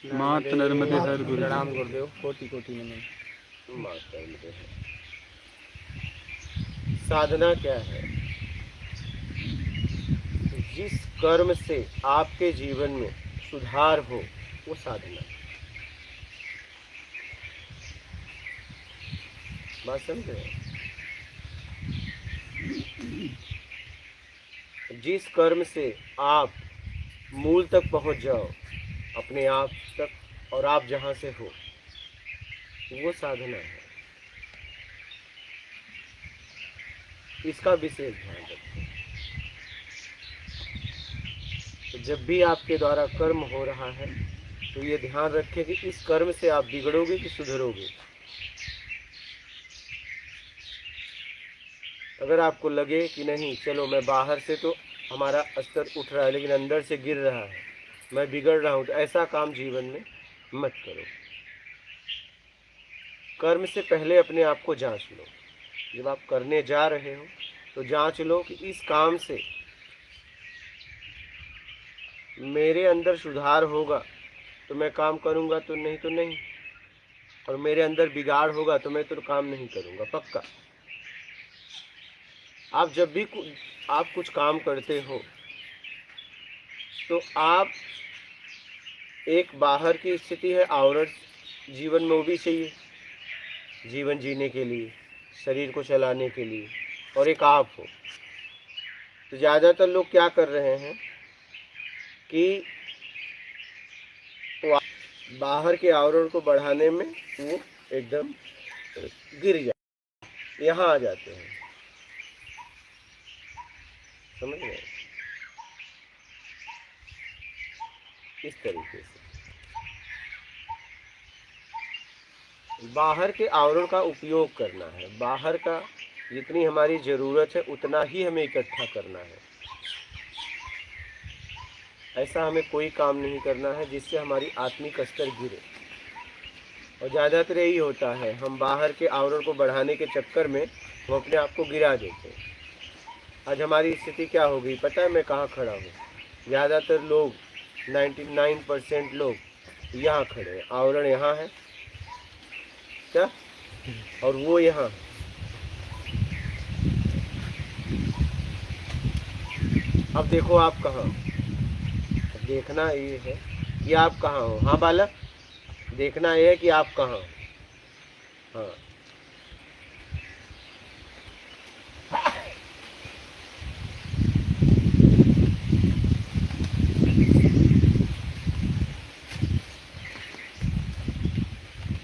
मात नर्मदे हर गुरु प्रणाम गुरुदेव, कोटि कोटि नमन। मात नर्मदे हर। साधना क्या है? जिस कर्म से आपके जीवन में सुधार हो वो साधना। बात समझ रहे हैं? जिस कर्म से आप मूल तक पहुंच जाओ, अपने आप तक, और आप जहां से हो वो साधना है। इसका विशेष ध्यान रखें। तो जब भी आपके द्वारा कर्म हो रहा है तो ये ध्यान रखें कि इस कर्म से आप बिगड़ोगे कि सुधरोगे। अगर आपको लगे कि नहीं, चलो मैं बाहर से तो हमारा स्तर उठ रहा है लेकिन अंदर से गिर रहा है, मैं बिगड़ रहा हूँ, तो ऐसा काम जीवन में मत करो। कर्म से पहले अपने आप को जांच लो। जब आप करने जा रहे हो तो जांच लो कि इस काम से मेरे अंदर सुधार होगा तो मैं काम करूँगा, तो नहीं तो नहीं। और मेरे अंदर बिगाड़ होगा तो मैं तो काम नहीं करूँगा पक्का। आप जब भी आप कुछ काम करते हो तो आप एक बाहर की स्थिति है, आवरण जीवन में वो भी चाहिए, जीवन जीने के लिए, शरीर को चलाने के लिए, और एक आप हो। तो ज़्यादातर लोग क्या कर रहे हैं कि वो बाहर के आवरण को बढ़ाने में वो एकदम गिर जाते, यहाँ आ जाते हैं। समझ रहे हैं? इस तरीके से बाहर के आवरण का उपयोग करना है। बाहर का जितनी हमारी ज़रूरत है उतना ही हमें इकट्ठा करना है। ऐसा हमें कोई काम नहीं करना है जिससे हमारी आत्मिक स्तर गिरे। और ज़्यादातर यही होता है, हम बाहर के आवरण को बढ़ाने के चक्कर में हम अपने आप को गिरा देते हैं। आज हमारी स्थिति क्या हो गई पता है? मैं कहाँ खड़ा हूँ? ज़्यादातर लोग 99% लोग यहाँ खड़े हैं, आवरण यहाँ है क्या, और वो यहाँ। अब देखो आप कहाँ हो। देखना ये है कि आप कहाँ हो। हाँ बालक, देखना ये है कि आप कहाँ हो। हाँ,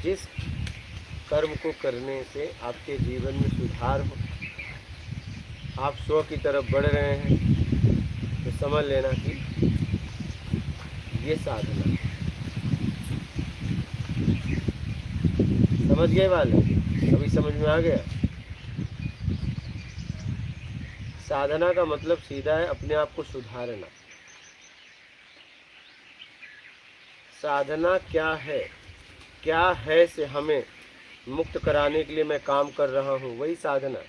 जिस कर्म को करने से आपके जीवन में सुधार हो, आप स्व की तरफ बढ़ रहे हैं, तो समझ लेना कि ये साधना। समझ गए वाले? अभी समझ में आ गया? साधना का मतलब सीधा है अपने आप को सुधारना। साधना क्या है? क्या है से हमें मुक्त कराने के लिए मैं काम कर रहा हूँ, वही साधना।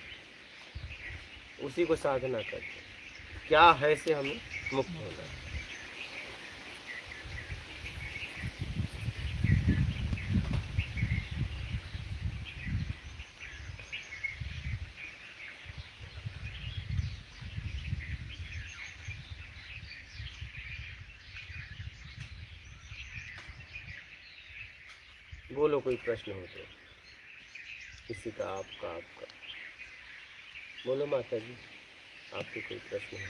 उसी को साधना करते हैं। क्या है से हमें मुक्त होना है। बोलो कोई प्रश्न हो तो, किसी का, आपका बोलो माता जी, आपके कोई प्रश्न है?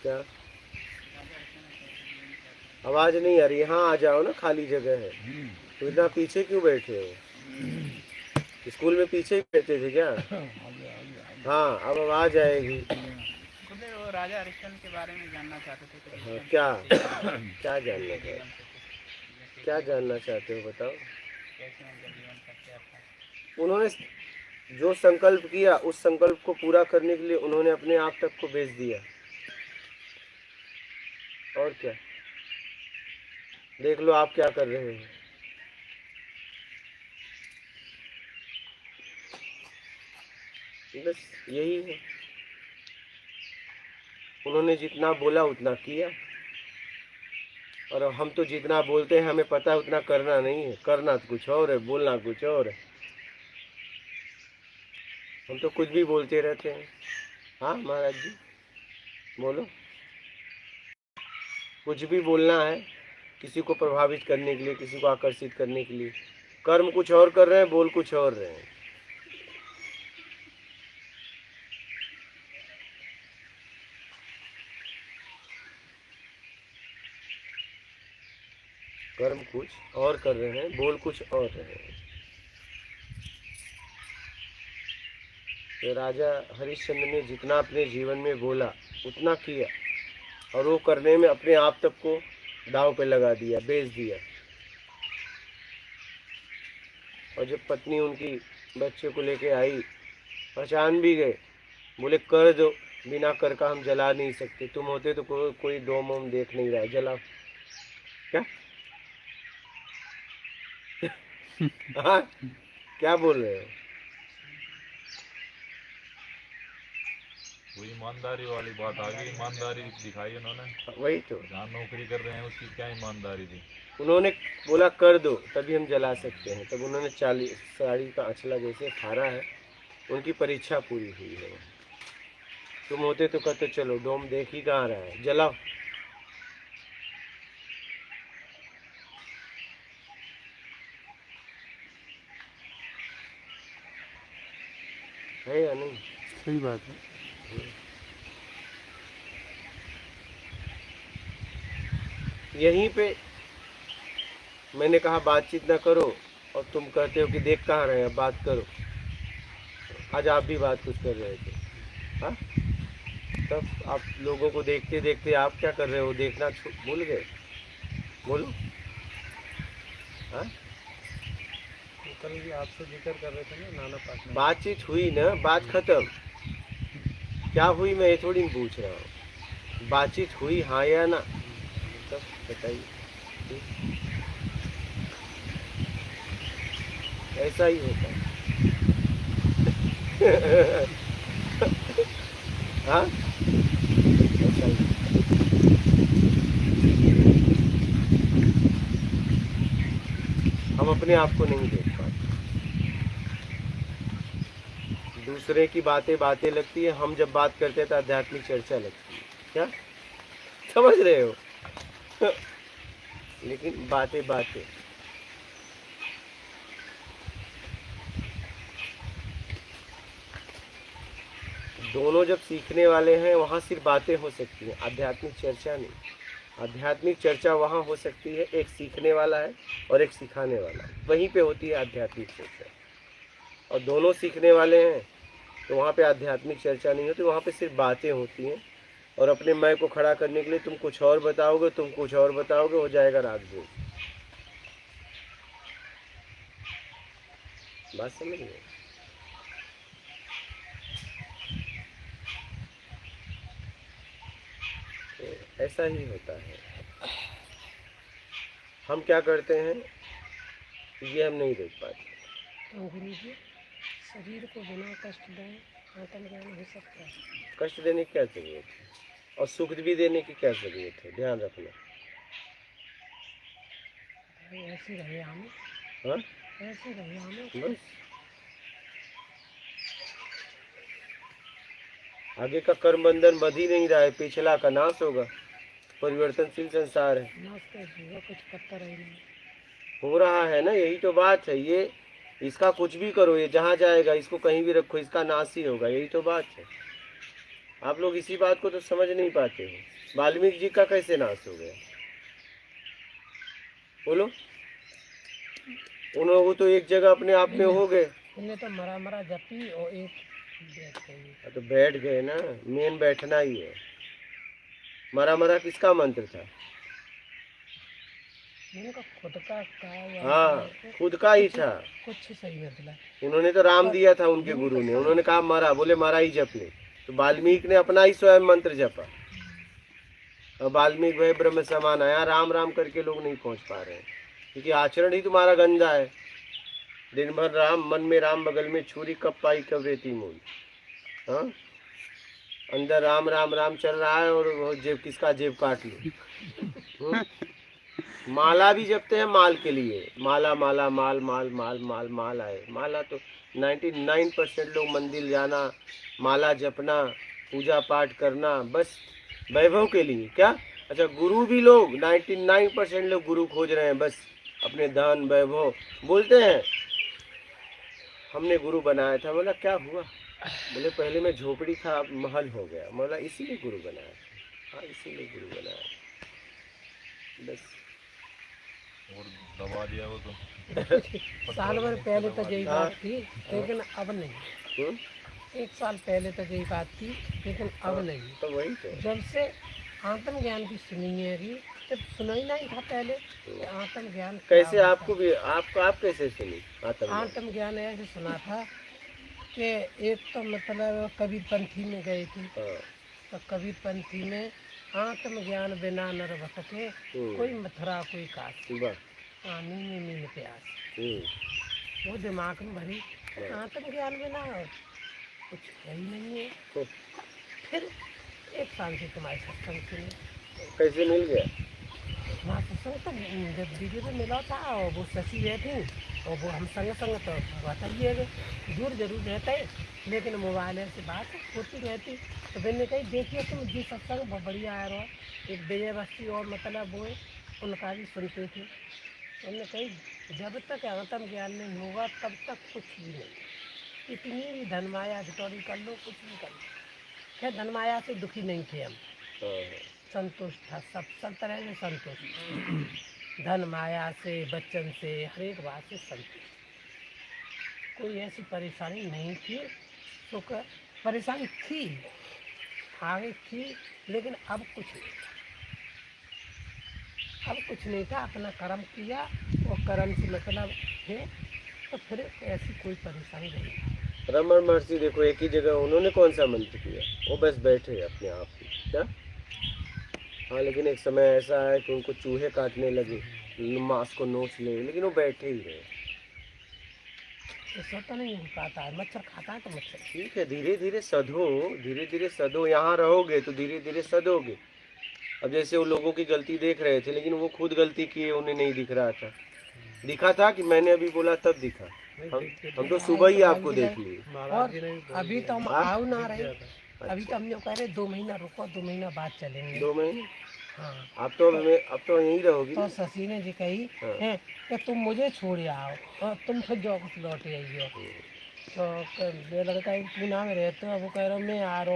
क्या आवाज नहीं आ रही? हाँ आ जाओ ना, खाली जगह है। तो इतना पीछे क्यों बैठे हो? स्कूल में पीछे ही बैठे थे क्या? हाँ अब आवाज आएगी। वो राजा हरिश्चंद्र के बारे में जानना चाहते थे। हाँ, क्या क्या जानना चाहते, क्या जानना चाहते हो बताओ? उन्होंने जो संकल्प किया उस संकल्प को पूरा करने के लिए उन्होंने अपने आप तक को बेच दिया। और क्या? देख लो आप क्या कर रहे हैं। बस यही है। उन्होंने जितना बोला उतना किया, और हम तो जितना बोलते हैं हमें पता है उतना करना नहीं है। करना तो कुछ और है, बोलना कुछ और है। हम तो कुछ भी बोलते रहते हैं। हाँ महाराज जी बोलो। कुछ भी बोलना है किसी को प्रभावित करने के लिए, किसी को आकर्षित करने के लिए। कर्म कुछ और कर रहे हैं, बोल कुछ और रहे हैं। कर्म कुछ और कर रहे हैं, बोल कुछ और रहे हैं। तो राजा हरिश्चंद्र ने जितना अपने जीवन में बोला उतना किया, और वो करने में अपने आप तक को दांव पे लगा दिया, बेच दिया। और जब पत्नी उनकी बच्चे को लेके आई, पहचान भी गए, बोले कर दो, बिना कर का हम जला नहीं सकते। तुम होते तो कोई डोम वोम देख नहीं रहा है, जलाओ। क्या हाँ क्या बोल रहे हो? वही ईमानदारी वाली बात आ गई, ईमानदारी दिखाई उन्होंने। वही तो, जहाँ नौकरी कर रहे हैं उसकी क्या ईमानदारी थी। उन्होंने बोला कर दो तभी हम जला सकते हैं। तब उन्होंने साड़ी का अचला जैसे फाड़ा है, उनकी परीक्षा पूरी हुई है। तुम होते तो कहते चलो डोम देख ही कहाँ रहा है, जलाओ। है या नहीं? सही बात है। यहीं पे मैंने कहा बातचीत ना करो, और तुम कहते हो कि देख कहाँ रहे हैं, बात करो। आज आप भी बात कुछ कर रहे थे। हाँ, तब आप लोगों को देखते देखते आप क्या कर रहे हो, देखना भूल गए। बोलो। हाँ, कल भी आपसे जिक्र कर रहे थे ना नाना पास। बातचीत हुई ना, बात खत्म। क्या हुई मैं ये थोड़ी पूछ रहा हूँ, बातचीत हुई हाँ या ना, तब बताइए। ऐसा ही होता है। हाँ, ऐसा ही। हम अपने आप को नहीं देख पाते, दूसरे की बातें लगती है। हम जब बात करते हैं तो आध्यात्मिक चर्चा लगती है। क्या समझ रहे हो? लेकिन बातें दोनों जब सीखने वाले हैं वहाँ सिर्फ बातें हो सकती हैं, आध्यात्मिक चर्चा नहीं। आध्यात्मिक चर्चा वहाँ हो सकती है, एक सीखने वाला है और एक सिखाने वाला है, वहीं पे होती है आध्यात्मिक चर्चा। और दोनों सीखने वाले हैं तो वहाँ पे आध्यात्मिक चर्चा नहीं होती, वहाँ पे सिर्फ बातें होती हैं। और अपने मैं को खड़ा करने के लिए तुम कुछ और बताओगे, तुम कुछ और बताओगे, हो जाएगा राजयोग। बात समझ गए? तो ऐसा ही होता है। हम क्या करते हैं ये हम नहीं देख पाते। तो गुरु जी, शरीर को बिना कष्ट दें आत्मज्ञान हो सकता है? कष्ट देने की क्या जरूरत है, और सुख भी देने की क्या जरूरत है, ध्यान रखना। ऐसी रहे हमें, हाँ ऐसी रहे हमें। बस आगे का कर्म बंधन बध ही नहीं रहा है, पिछला का नाश होगा। परिवर्तनशील संसार है, नाश्ते हुआ कुछ पत्ता रही नहीं। हो रहा है ना, यही तो बात है। ये इसका कुछ भी करो, ये जहाँ जाएगा, इसको कहीं भी रखो, इसका नाश ही होगा, यही तो बात है। आप लोग इसी बात को तो समझ नहीं पाते हो। वाल्मीकि जी का कैसे नाश हो गया बोलो? उन लोगों तो एक जगह अपने आप में हो गए। इन्हें तो मरा जपी और एक बैठ गई। तो बैठ गए ना, मेन बैठना ही है। मरा किसका मंत्र था? इनका खुद का हाँ, खुद का ही था। कुछ सही बदला। उन्होंने तो राम दिया था उनके गुरु ने, उन्होंने कहा मरा, बोले मरा ही जप ले। तो वाल्मीकि ने अपना ही स्वयं मंत्र जपा, और वाल्मीकि वह ब्रह्म समान आया। राम राम करके लोग नहीं पहुंच पा रहे हैं, क्योंकि आचरण ही तुम्हारा गंदा है। दिन भर राम, मन में राम, बगल में छुरी, कब पाई कब रेती मूल। हाँ, अंदर राम राम राम चल रहा है और वो जेब किसका जेब काट लो। माला भी जपते हैं माल के लिए, माला माला माल माल माल माल माल आए। माला तो 99% लोग मंदिर जाना, माला जपना, पूजा पाठ करना बस वैभव के लिए। क्या अच्छा, गुरु भी लोग 99% लोग गुरु खोज रहे हैं, बस अपने धन वैभव। बोलते हैं हमने गुरु बनाया था। बोला क्या हुआ? बोले पहले मैं झोपड़ी था, अब महल हो गया। बोला इसीलिए गुरु बनाया। हाँ इसीलिए गुरु बनाया, बस। और दबा दिया वो तो। साल भर पहले तक यही बात थी, लेकिन अब नहीं। हम्म? 1 साल पहले तक यही बात थी, लेकिन अब नहीं। तो वही तो। जब से आत्मज्ञान की सुनी है अभी, जब सुना ही नहीं था पहले कि आत्मज्ञान क्या कैसे होता आपको भी आप कैसे सुनी आत्मज्ञान? आत्मज्ञान ऐसे सुना था कि एक तो मतलब कबीरपंथी में गए थे, हाँ। तो कबीरपंथी में आत्मज्ञान बिना नर भटके, कोई मथुरा कोई काशी, वाह। पानी में मीन प्यास। हम्म। वो दिमाग में भरी, आत्मज्ञान बिना कुछ है ही नहीं है। तो फिर 1 साल से तुम्हारे सत्संग सुने, कैसे मिल गया? वहाँ सत्संग तो जब दीदी को मिला था, और वो शशि गए थे, और वो हम संग संग तो बताइए गए, दूर जरूर रहते लेकिन मोबाइल से बात होती रहती। तो मैंने कही देखिए तुम जी सत्संग बहुत बढ़िया आया रहो, एक विजय बस्ती और मतलब वो उनका भी सुनते थे। उन्होंने कही जब तक आत्म ज्ञान नहीं होगा तब तक कुछ भी नहीं, इतनी भी धनमाया भिटौरी कर लो, कुछ भी कर लो। खैर धनमाया से दुखी नहीं थे हम, संतुष्ट था, सब तरह से संतुष्ट। धन माया से, बच्चन से, हर एक बात से संतुष्ट। कोई ऐसी परेशानी नहीं थी। सुख परेशानी थी, आगे थी, लेकिन अब कुछ नहीं था। अब कुछ नहीं था, अपना कर्म किया और कर्म से मतलब है, तो फिर ऐसी कोई परेशानी नहीं। रमन महर्षि देखो एक ही जगह उन्होंने कौन सा मंत्र किया, वो बस बैठे अपने आप ही। क्या हाँ, लेकिन एक समय ऐसा है कि उनको चूहे काटने लगे, मांस को नोच ले, लेकिन वो बैठे ही रहे। ऐसा तो नहीं हो पाता है, मच्छर खाता है तो मच्छर। ठीक है, धीरे धीरे सधो, यहाँ रहोगे तो धीरे धीरे सधोगे। अब जैसे वो लोगों की गलती देख रहे थे, लेकिन वो खुद गलती किए, उन्हें नहीं दिख रहा था। दिखा था कि मैंने अभी बोला तब दिखा। हम तो सुबह ही आपको देख लिए। और अभी तो हम आओ ना रहे, अभी तो हम जो कह रहे 2 महीना रुको, 2 महीना बाद चलेंगे। 2 महीने? हाँ। अब तो यहीं रहोगी। तो शशि ने जी कही है कि तुम मुझे छोड़ आओ और तुम फिर जो कुछ लौट आइयो। तो मेरे लड़का पूना में रहते हो, वो कह रहा हूँ मैं आ रहा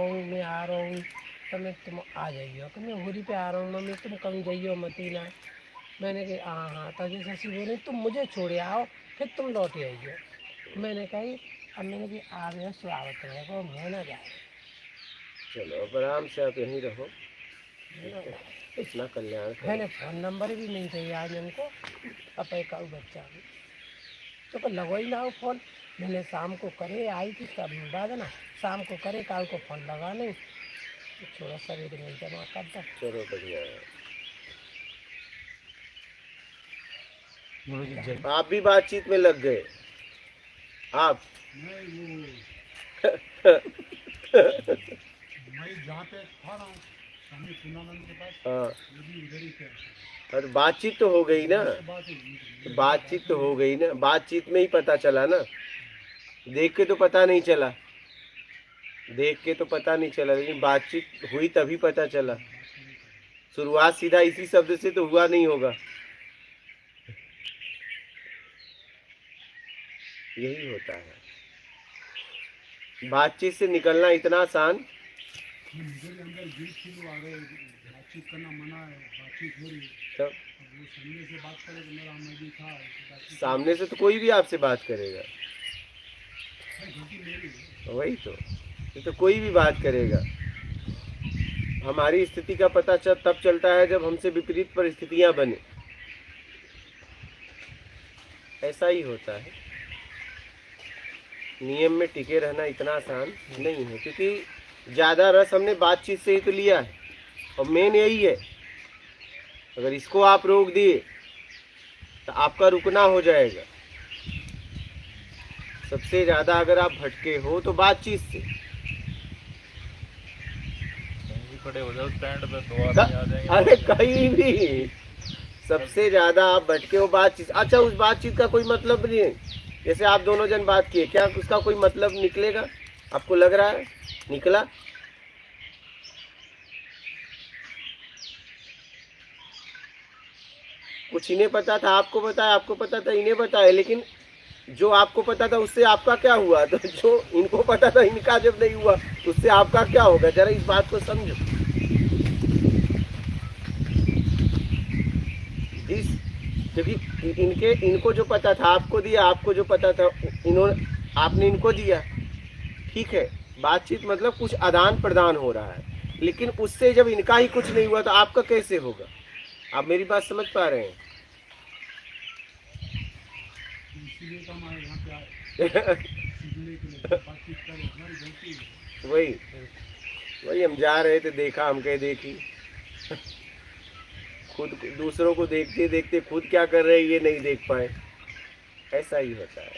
हूँ, तो मैं तुम आ जाइयो। कि मैं होरी पे आ रहा हूँ मम्मी, तुम कहीं जाइयो मती ना। मैंने कहा हाँ। तो जो शशि बोले तुम मुझे छोड़ आओ फिर तुम लौट आइयो। मैंने कही अब मैंने कि आ गया स्वागत रहेगा, मैं ना जाए। चलो अब आराम से आप यहीं रहो, इतना कल्याण करो। मैंने फ़ोन नंबर भी नहीं चाहिए आज उनको, अब एक बच्चा तो लगो ही ना हो फ़ोन। मैंने शाम को करे, आई थी तब बाद ना, शाम को करे, काल को फ़ोन लगा नहीं, तो थोड़ा शरीर में जमा कर दो। चलो बढ़िया है। आप भी बातचीत में लग गए आप। हाँ, और बातचीत तो हो गई ना, बातचीत तो हो गई ना, बातचीत में ही पता चला ना। देख के तो पता नहीं चला, लेकिन बातचीत हुई तभी पता चला। शुरुआत सीधा इसी शब्द से तो हुआ नहीं होगा। यही होता है, बातचीत से निकलना इतना आसान। बातचीत करना मना है, बातचीत हो रही है, तब वो सामने से बात करे तो मेरा मैं भी था, सामने से तो कोई भी आपसे बात करेगा, गलती मेरी है। वही तो, ये तो कोई भी बात करेगा। हमारी स्थिति का पता तब चलता है जब हमसे विपरीत परिस्थितियां बने। ऐसा ही होता है। नियम में टिके रहना इतना आसान नहीं है, क्योंकि ज़्यादा रस हमने बातचीत से ही तो लिया है, और मेन यही है। अगर इसको आप रोक दिए तो आपका रुकना हो जाएगा। सबसे ज़्यादा अगर आप भटके हो तो बातचीत से। खड़े हो जाओ स्टैंड पे, 2 आदमी आ जाएंगे। अरे कहीं भी सबसे ज्यादा आप भटके हो बातचीत। अच्छा, उस बातचीत का कोई मतलब नहीं है। जैसे आप दोनों जन बात किए, क्या उसका कोई मतलब निकलेगा? आपको लग रहा है निकला? कुछ इन्हें पता था, आपको बताया, आपको पता था, इन्हें बताया, लेकिन जो आपको पता था उससे आपका क्या हुआ? तो जो इनको पता था इनका जब नहीं हुआ उससे आपका क्या होगा? जरा इस बात को समझो। क्योंकि इनको जो पता था आपको दिया, आपको जो पता था आपने इनको दिया। ठीक है, बातचीत मतलब कुछ आदान प्रदान हो रहा है, लेकिन उससे जब इनका ही कुछ नहीं हुआ तो आपका कैसे होगा? आप मेरी बात समझ पा रहे हैं? इसीलिए तो हमारे यहाँ पे आए, सीखने के लिए बातचीत करें, हमारी गलती है। वही हम जा रहे थे, देखा, हम कहे देखी। खुद दूसरों को देखते देखते खुद क्या कर रहे हैं ये नहीं देख पाए। ऐसा ही होता है,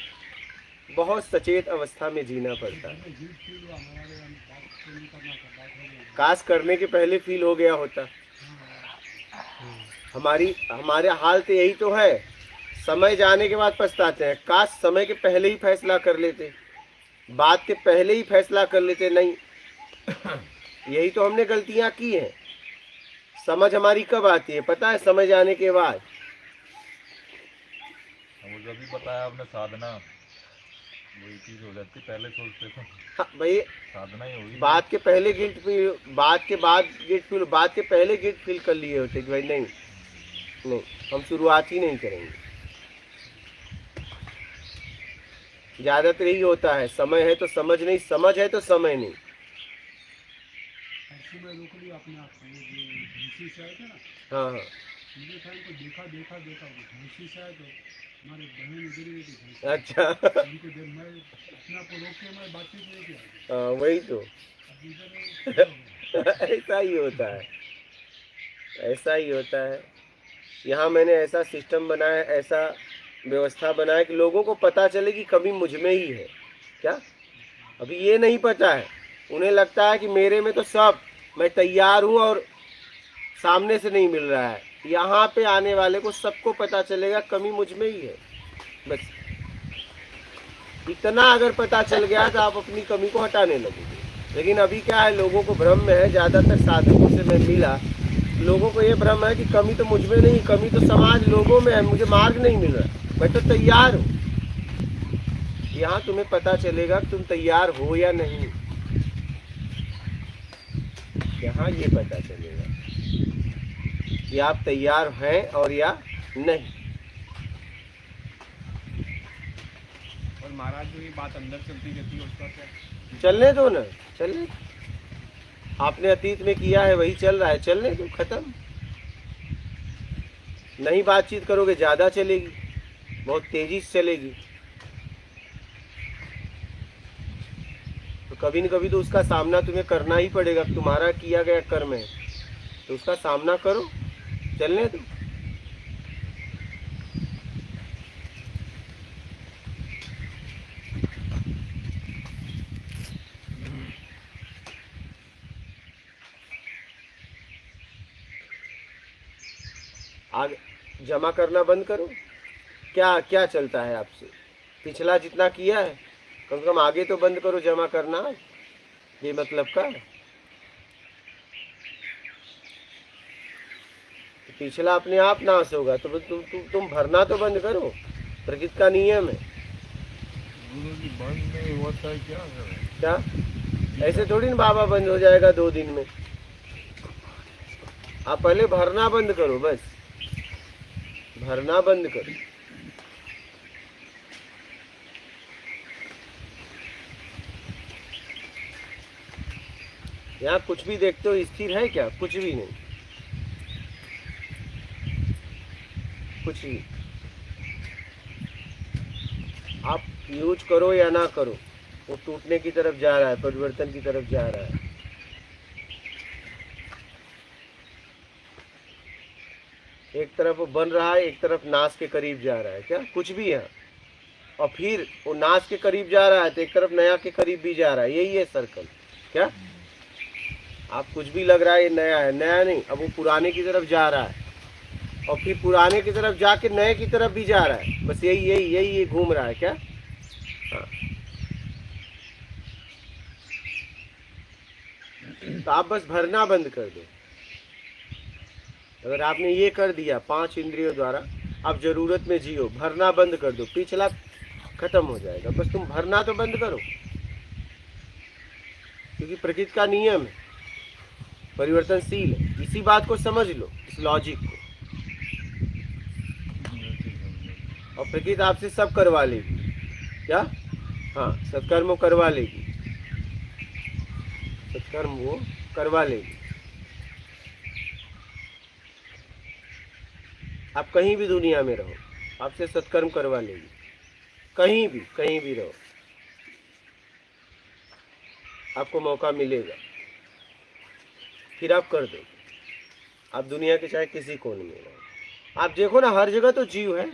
बहुत सचेत अवस्था में जीना पड़ता है। गिल्ट फील हुआ हमारे, हम बात नहीं करना था, बात हो गई। काश करने के पहले फील हो गया होता। हमारे हाल तो यही तो है, समय जाने के बाद पछताते हैं। काश समय के पहले ही फैसला कर लेते, बात के पहले ही फैसला कर लेते। नहीं, यही तो हमने गलतियां की हैं। समझ हमारी कब आती है पता है? समय जाने के बाद। वो जो भी बताया आपने साधना, वही चीज हो जाती, पहले सोचते थे हाँ भाई, साधना ही होगी। बात के पहले गिल्ट फील, बात के बाद गिल्ट फील, बात के पहले गिल्ट फील कर लिए होते कि भाई नहीं, हम शुरुआत ही नहीं करेंगे। ज्यादातर यही होता है, समय है तो समझ नहीं, समझ है तो समय नहीं। ऐसे में रोक लिया अपने आप को। जो भैंसी से आए थे ना, हाँ हाँ मुझे टाइम को देखा भैंसी से आए तो हमारे बहन गिरी हुई थी भैंसी। अच्छा। उनको जब मैं अपने आप को रोक के मैं बातचीत नहीं किया। हाँ वही तो। अब इधर ऐसा ही होता है, ऐसा ही होता है। यहाँ मैंने ऐसा सिस्टम बनाया, ऐसा व्यवस्था बनाया कि लोगों को पता चले कि कमी मुझ में ही है। क्या अभी ये नहीं पता है, उन्हें लगता है कि मेरे में तो सब, मैं तैयार हूँ और सामने से नहीं मिल रहा है। यहाँ पे आने वाले को सबको पता चलेगा कमी मुझ में ही है। बस इतना अगर पता चल गया तो आप अपनी कमी को हटाने लगोगे। लेकिन अभी क्या है, लोगों को भ्रम में है। ज़्यादातर साधकों से मैं मिला, लोगों को ये भ्रम है कि कमी तो मुझ में नहीं, कमी तो समाज लोगों में है, मुझे मार्ग नहीं मिल रहा, मैं तो तैयार हूँ। यहाँ तुम्हें पता चलेगा तुम तैयार हो या नहीं। यहाँ ये पता चलेगा कि आप तैयार हैं और या नहीं। और महाराज जो ये बात अंदर चलती रहती है उसका क्या? चलने दो ना, चलने। आपने अतीत में किया है वही चल रहा है, चलने दो, खत्म। नहीं बातचीत करोगे ज्यादा चलेगी, बहुत तेजी से चलेगी। तो कभी न कभी तो उसका सामना तुम्हें करना ही पड़ेगा। तुम्हारा किया गया कर्म है तो उसका सामना करो, चलने दो। आगे जमा करना बंद करो। क्या क्या चलता है आपसे? पिछला जितना किया है कम से कम आगे तो बंद करो जमा करना। ये मतलब का पिछला अपने आप नाश होगा तो तुम भरना तो बंद करो। प्रकृति का नियम है। गुरुजी बंद नहीं होता है क्या? ऐसे थोड़ी ना बाबा बंद हो जाएगा 2 दिन में। आप पहले भरना बंद करो, बस भरना बंद करो। यहाँ कुछ भी देखते हो स्थिर है क्या? कुछ भी नहीं, कुछ भी। आप यूज करो या ना करो, वो टूटने की तरफ जा रहा है, परिवर्तन की तरफ जा रहा है। एक तरफ वो बन रहा है, एक तरफ नाश के करीब जा रहा है। क्या कुछ भी है, और फिर वो नाश के करीब जा रहा है तो एक तरफ नया के करीब भी जा रहा है। यही है सर्कल। क्या आप कुछ भी लग रहा है ये नया है, नया नहीं, अब वो पुराने की तरफ जा रहा है और फिर पुराने की तरफ जाके नए की तरफ भी जा रहा है, बस यही यही यही ये घूम रहा है क्या। हाँ। तो आप बस भरना बंद कर दो। अगर आपने ये कर दिया 5 इंद्रियों द्वारा, आप जरूरत में जियो, भरना बंद कर दो, पिछला खत्म हो जाएगा। बस तुम भरना तो बंद करो, क्योंकि प्रकृति का नियम है, परिवर्तनशील है। इसी बात को समझ लो, इस लॉजिक को, और प्रकृति आपसे सब करवा लेगी। क्या? हाँ, सत्कर्म करवा लेगी, सत्कर्म वो करवा लेगी। आप कहीं भी दुनिया में रहो, आपसे सत्कर्म करवा लेगी, कहीं भी रहो, आपको मौका मिलेगा, फिर आप कर दो। आप दुनिया के चाहे किसी कोने में रहो, आप देखो ना, हर जगह तो जीव है,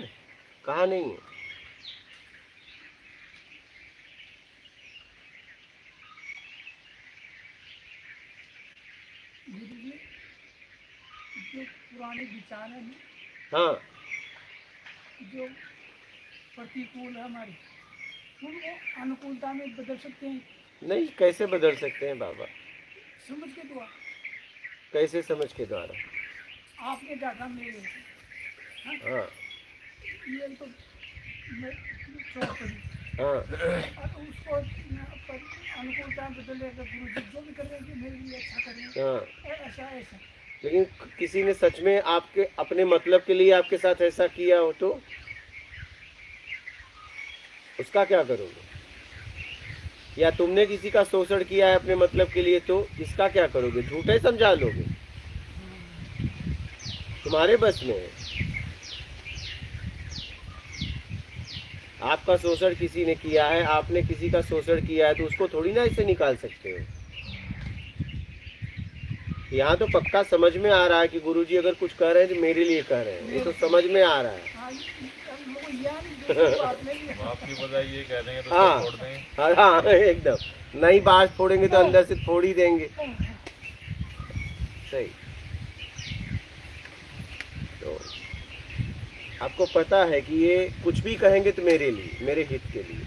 कहाँ नहीं है। जो पुराने विचार है ना, हाँ, जो प्रतिकूल है हमारी, उनको अनुकूलता में बदल सकते हैं। नहीं, कैसे बदल सकते हैं बाबा? समझ के द्वारा, कैसे समझ के द्वारा? आपने डाटा मेरे, हाँ ये तो मैं चौपड़ी हाँ, और उसको अनुकूलता में बदलेगा। गुरु जी जो भी कर रहे हैं कि मेरे लिए अच्छा करें, हाँ। ऐसा ऐसा। लेकिन किसी ने सच में आपके अपने मतलब के लिए आपके साथ ऐसा किया हो तो उसका क्या करोगे? या तुमने किसी का शोषण किया है अपने मतलब के लिए तो इसका क्या करोगे? झूठे समझा लोगे? तुम्हारे बस में है। आपका शोषण किसी ने किया है, आपने किसी का शोषण किया है, तो उसको थोड़ी ना ऐसे निकाल सकते हो। यहाँ तो पक्का समझ में आ रहा है कि गुरुजी अगर कुछ कह रहे हैं तो मेरे लिए कह रहे हैं, ये तो समझ में आ रहा है। आपकी बजाय ये कह देंगे तो हाँ। छोड़ देंगे। हाँ हाँ, एकदम नई बात फोड़ेंगे तो अंदर से फोड़ ही देंगे। सही। तो आपको पता है कि ये कुछ भी कहेंगे तो मेरे लिए, मेरे हित के लिए।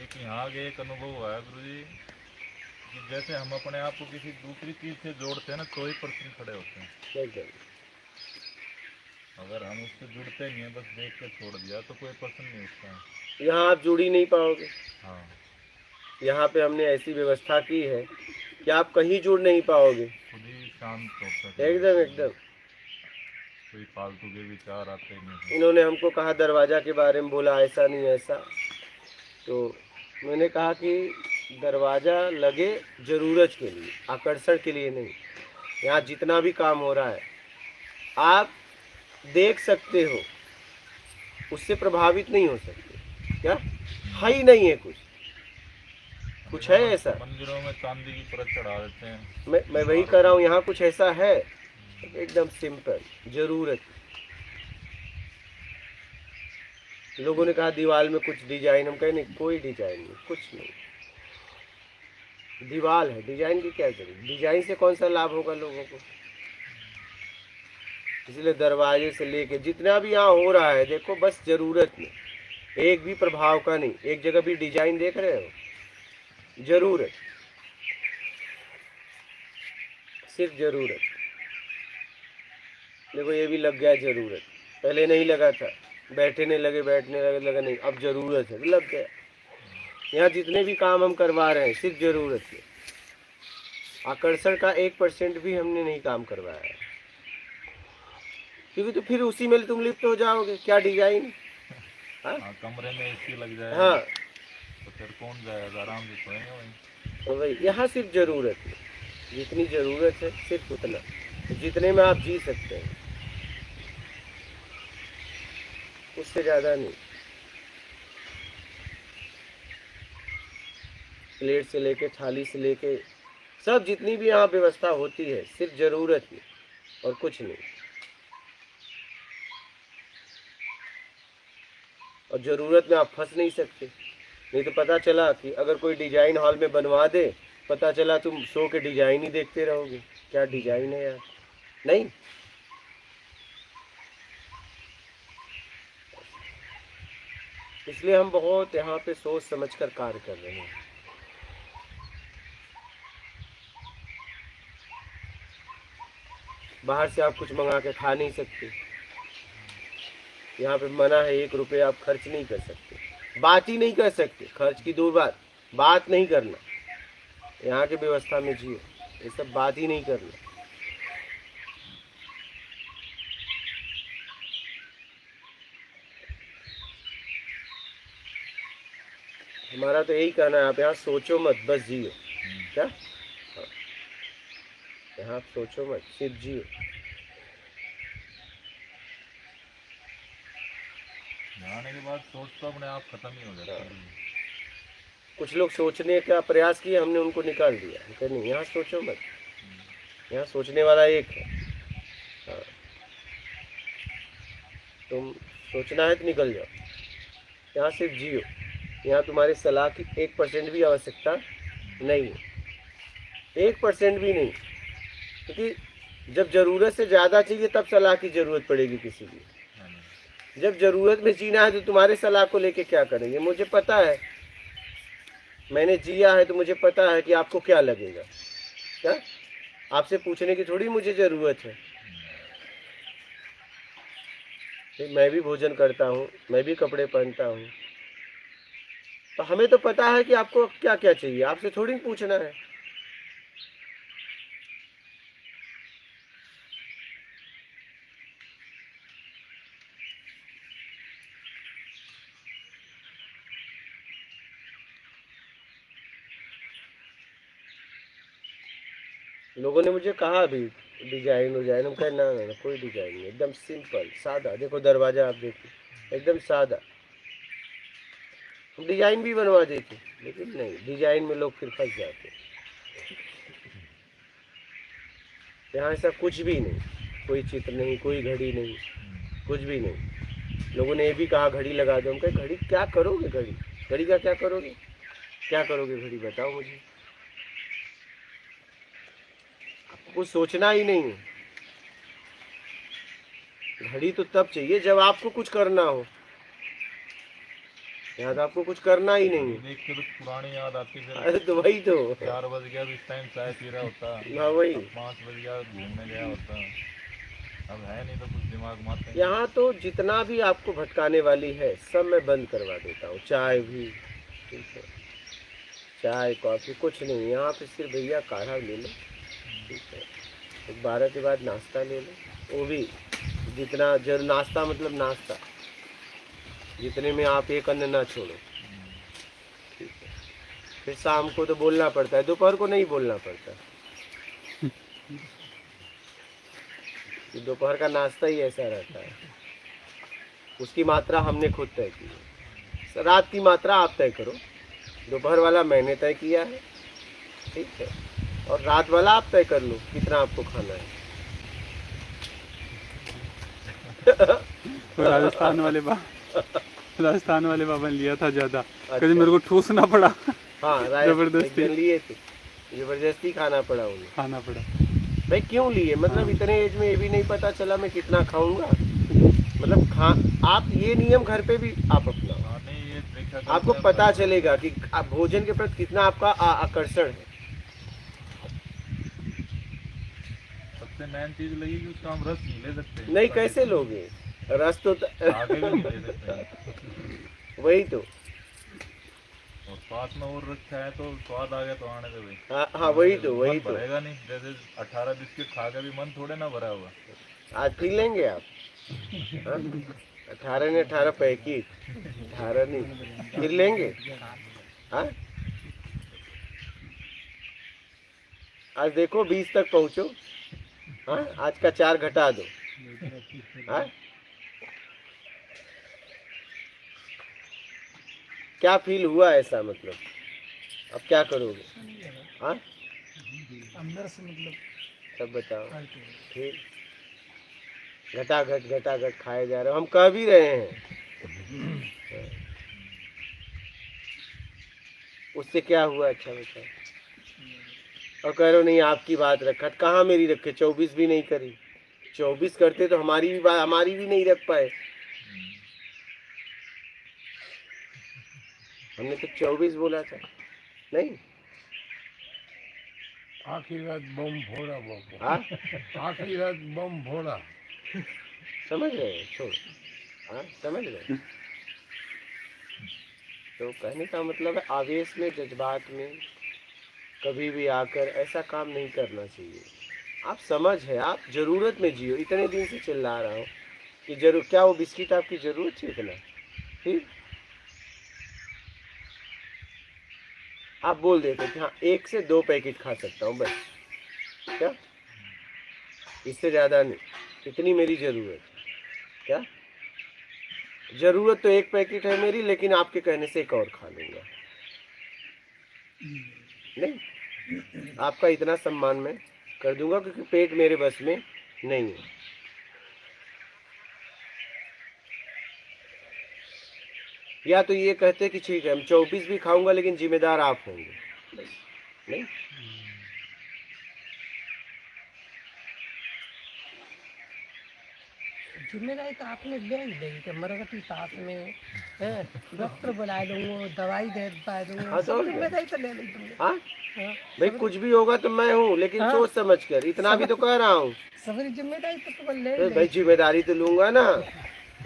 एक यहाँ के एक अनुभव हुआ है गुरुजी कि जैसे हम अपने आप को किसी दूसरी चीज से जोड़ते हैं ना तो ही पर्सन खड़े होते हैं। एकदम। अगर हम उससे जुड़ते नहीं है, बस देख के छोड़ दिया तो कोई पर्सन नहीं उठता है। यहाँ आप जुड़ ही नहीं पाओगे। हाँ, यहाँ पे हमने ऐसी व्यवस्था की है कि आप कहीं जुड़ नहीं पाओगे। खुद ही शांत होता है। एकदम एकदम। कोई फालतू के विचार आते ही नहीं। इन्होंने हमको कहा दरवाजा के बारे में, बोला ऐसा नहीं ऐसा, तो मैंने कहा कि दरवाजा लगे जरूरत के लिए, आकर्षण के लिए नहीं। यहाँ जितना भी काम हो रहा है आप देख सकते हो, उससे प्रभावित नहीं हो सकते। क्या है ही नहीं है, कुछ है ऐसा? मंदिरों में चांदी की परत चढ़ा देते हैं। मैं वही कर रहा हूँ, यहाँ कुछ ऐसा है? एकदम सिंपल, जरूरत। लोगों ने कहा दीवार में कुछ डिजाइन, हम कहे नहीं, कोई डिजाइन नहीं, कुछ नहीं। दीवार है, डिजाइन की क्या जरूरत? डिजाइन से कौन सा लाभ होगा लोगों को? इसलिए दरवाजे से लेके जितना भी यहाँ हो रहा है, देखो बस जरूरत में, एक भी प्रभाव का नहीं। एक जगह भी डिजाइन देख रहे हो? जरूरत, सिर्फ जरूरत। देखो ये भी लग गया जरूरत, पहले नहीं लगा था, बैठने लगे लगा नहीं, अब जरूरत है, लग गया। यहाँ जितने भी काम हम करवा रहे हैं सिर्फ जरूरत है। आकर्षण का 1% भी हमने नहीं काम करवाया है, क्योंकि तो फिर उसी में तुम लिप्त हो जाओगे। क्या डिजाइन? हाँ, कमरे में एसी लग जाए हाँ, तो फिर कौन जाएगा? आराम से सोएंगे वहीं। तो भाई यहाँ सिर्फ जरूरत है, जितनी जरूरत है सिर्फ उतना, जितने में आप जी सकते हैं, उससे ज्यादा नहीं। प्लेट से लेके, थाली से लेके, सब जितनी भी यहाँ व्यवस्था होती है सिर्फ जरूरत में और कुछ नहीं। और ज़रूरत में आप फंस नहीं सकते। नहीं तो पता चला कि अगर कोई डिजाइन हॉल में बनवा दे, पता चला तुम शो के डिजाइन ही देखते रहोगे, क्या डिजाइन है यार, नहीं। इसलिए हम बहुत यहाँ पे सोच समझ कर कार्य कर रहे हैं। बाहर से आप कुछ मंगा के खा नहीं सकते, यहाँ पे मना है 1 रुपये आप खर्च नहीं कर सकते, बात ही नहीं कर सकते, खर्च की दूर बात नहीं करना। यहाँ की व्यवस्था में जियो, ये सब बात ही नहीं करना। हमारा तो यही कहना है, आप यहाँ सोचो मत, बस जियो। क्या? हाँ। यहाँ आप सोचो मत, सिर्फ जियो। नहाने के बाद सोच तो अपने आप खत्म ही हो जाता है। कुछ लोग सोचने का प्रयास किए, हमने उनको निकाल दिया। हम कहे नहीं, यहाँ सोचो मत, यहाँ सोचने वाला एक है। हाँ। तुम सोचना है तो निकल जाओ, यहाँ सिर्फ जियो। यहाँ तुम्हारी सलाह की 1% भी आवश्यकता नहीं है, 1% भी नहीं। क्योंकि जब ज़रूरत से ज़्यादा चाहिए तब सलाह की ज़रूरत पड़ेगी किसी की। जब ज़रूरत में जीना है तो तुम्हारे सलाह को लेके क्या करेंगे? मुझे पता है, मैंने जिया है तो मुझे पता है कि आपको क्या लगेगा। क्या? आपसे पूछने की थोड़ी मुझे ज़रूरत है। मैं भी भोजन करता हूँ, मैं भी कपड़े पहनता हूँ, तो हमें तो पता है कि आपको क्या क्या चाहिए, आपसे थोड़ी पूछना है। लोगों ने मुझे कहा अभी डिजाइन, हम कहे ना ना कोई डिजाइन नहीं, एकदम सिंपल सादा। देखो दरवाजा आप देखो, एकदम सादा। डिजाइन भी बनवा देते, लेकिन नहीं, डिजाइन में लोग फिर फंस जाते। यहाँ ऐसा कुछ भी नहीं, कोई चित्र नहीं, कोई घड़ी नहीं, कुछ भी नहीं। लोगों ने ये भी कहा घड़ी लगा दो। हम कहे घड़ी क्या करोगे? घड़ी का क्या करोगे? क्या करोगे घड़ी, बताओ मुझे। कुछ सोचना ही नहीं है। घड़ी तो तब चाहिए जब आपको कुछ करना हो, यहाँ तो आपको कुछ करना ही नहीं है। देख के तो पुरानी याद आती है। अरे तो वही तो, 4 बज गया, इस टाइम चाय पी रहा होता। हाँ वही। 5 बज गया, घूमने गया होता। अब है नहीं तो कुछ दिमाग मारते। यहाँ तो जितना भी आपको भटकाने वाली है सब मैं बंद करवा देता हूँ। चाय भी, ठीक है, चाय कॉफ़ी कुछ नहीं। यहाँ पे सिर्फ भैया काढ़ा ले लो, ठीक है, 12 के बाद नाश्ता ले लो, वो भी जितना नाश्ता मतलब नाश्ता, जितने में आप एक अन्न ना छोड़ो, ठीक है। फिर शाम को तो बोलना पड़ता है, दोपहर को नहीं बोलना पड़ता। दोपहर का नाश्ता ही ऐसा रहता है, उसकी मात्रा हमने खुद तय की है। रात की मात्रा आप तय करो, दोपहर वाला मैंने तय किया है, ठीक है, और रात वाला आप तय कर लो कितना आपको खाना है। तो राजस्थान वाले बाबा ने लिया था ज्यादा, कभी मेरे को ठूसना पड़ा। हाँ, जबरदस्ती लिए थे, जबरदस्ती खाना पड़ा उन्हें। खाना पड़ा भाई क्यों लिए? मतलब इतने एज में ये भी नहीं पता चला मैं कितना खाऊंगा। मतलब आप ये नियम घर पे भी आप अपनाओ, नहीं ये देखा आपको पता चलेगा कि आप भोजन के प्रति कितना आपका आकर्षण है। सबसे मेन चीज लगी कि उसका हम रस नहीं ले सकते। नहीं, कैसे लोगे रस? तो आगे भी नहीं ले सकते। वही तो, और साथ में और रखा है तो स्वाद आ गया तो आने दे भाई। हाँ वही तो, वही मन तो। भरेगा नहीं। जैसे 18 बिस्किट खा के भी मन थोड़े ना भरा हुआ। आज पी लेंगे आप? 18 ने 18 पैकेट, 18 नहीं फिर लेंगे। हाँ, आज देखो 20 तक पहुंचो। हाँ, आज का 4 घटा दो। हाँ, क्या फील हुआ ऐसा? मतलब अब क्या करोगे? हाँ, अंदर से मतलब सब बताओ। ठीक, घटाघट खाए जा रहे हो, हम कह भी रहे हैं उससे क्या हुआ? अच्छा बताओ। और कह रहे हो नहीं आपकी बात रखा, कहाँ मेरी रखे? 24 भी नहीं करी। 24 करते तो हमारी भी बात, हमारी भी नहीं रख पाए। हमने तो 24 बोला था, नहीं? आखिरी रात बम फोड़ा बाबू, हाँ, आखिरी रात बम फोड़ा। समझ रहे हो? छोड़, हाँ समझ रहे। तो कहने का मतलब है आवेश में, जज्बात में कभी भी आकर ऐसा काम नहीं करना चाहिए। आप समझ है, आप जरूरत में जियो। इतने दिन से चिल्ला रहा हूँ कि जरूर, क्या वो बिस्किट आपकी जरूरत थी इतना? फिर आप बोल देते कि हाँ 1 से 2 पैकेट खा सकता हूँ बस, क्या इससे ज़्यादा नहीं, इतनी मेरी ज़रूरत है। क्या ज़रूरत तो 1 पैकेट है मेरी, लेकिन आपके कहने से 1 और खा लूँगा। नहीं, आपका इतना सम्मान मैं कर दूंगा क्योंकि पेट मेरे बस में नहीं है। या तो ये कहते कि ठीक है हम 24 भी खाऊंगा लेकिन जिम्मेदार आप होंगे। नहीं, जिम्मेदारी तो आपने ले ही ली कि मरगती साथ में डॉक्टर बुला लूँगा, दवाई दे पा दूँगा, हाँ, तो सब और क्या? जिम्मेदारी तो ले ली तुमने। हाँ हाँ, भाई कुछ भी होगा तो मैं हूँ, लेकिन हाँ। सोच समझ कर, इतना भी तो कह रहा हूँ। सबरी जिम्मेदारी तो तुम ले अरे ली। भाई जिम्मेदारी तो लूंगा ना,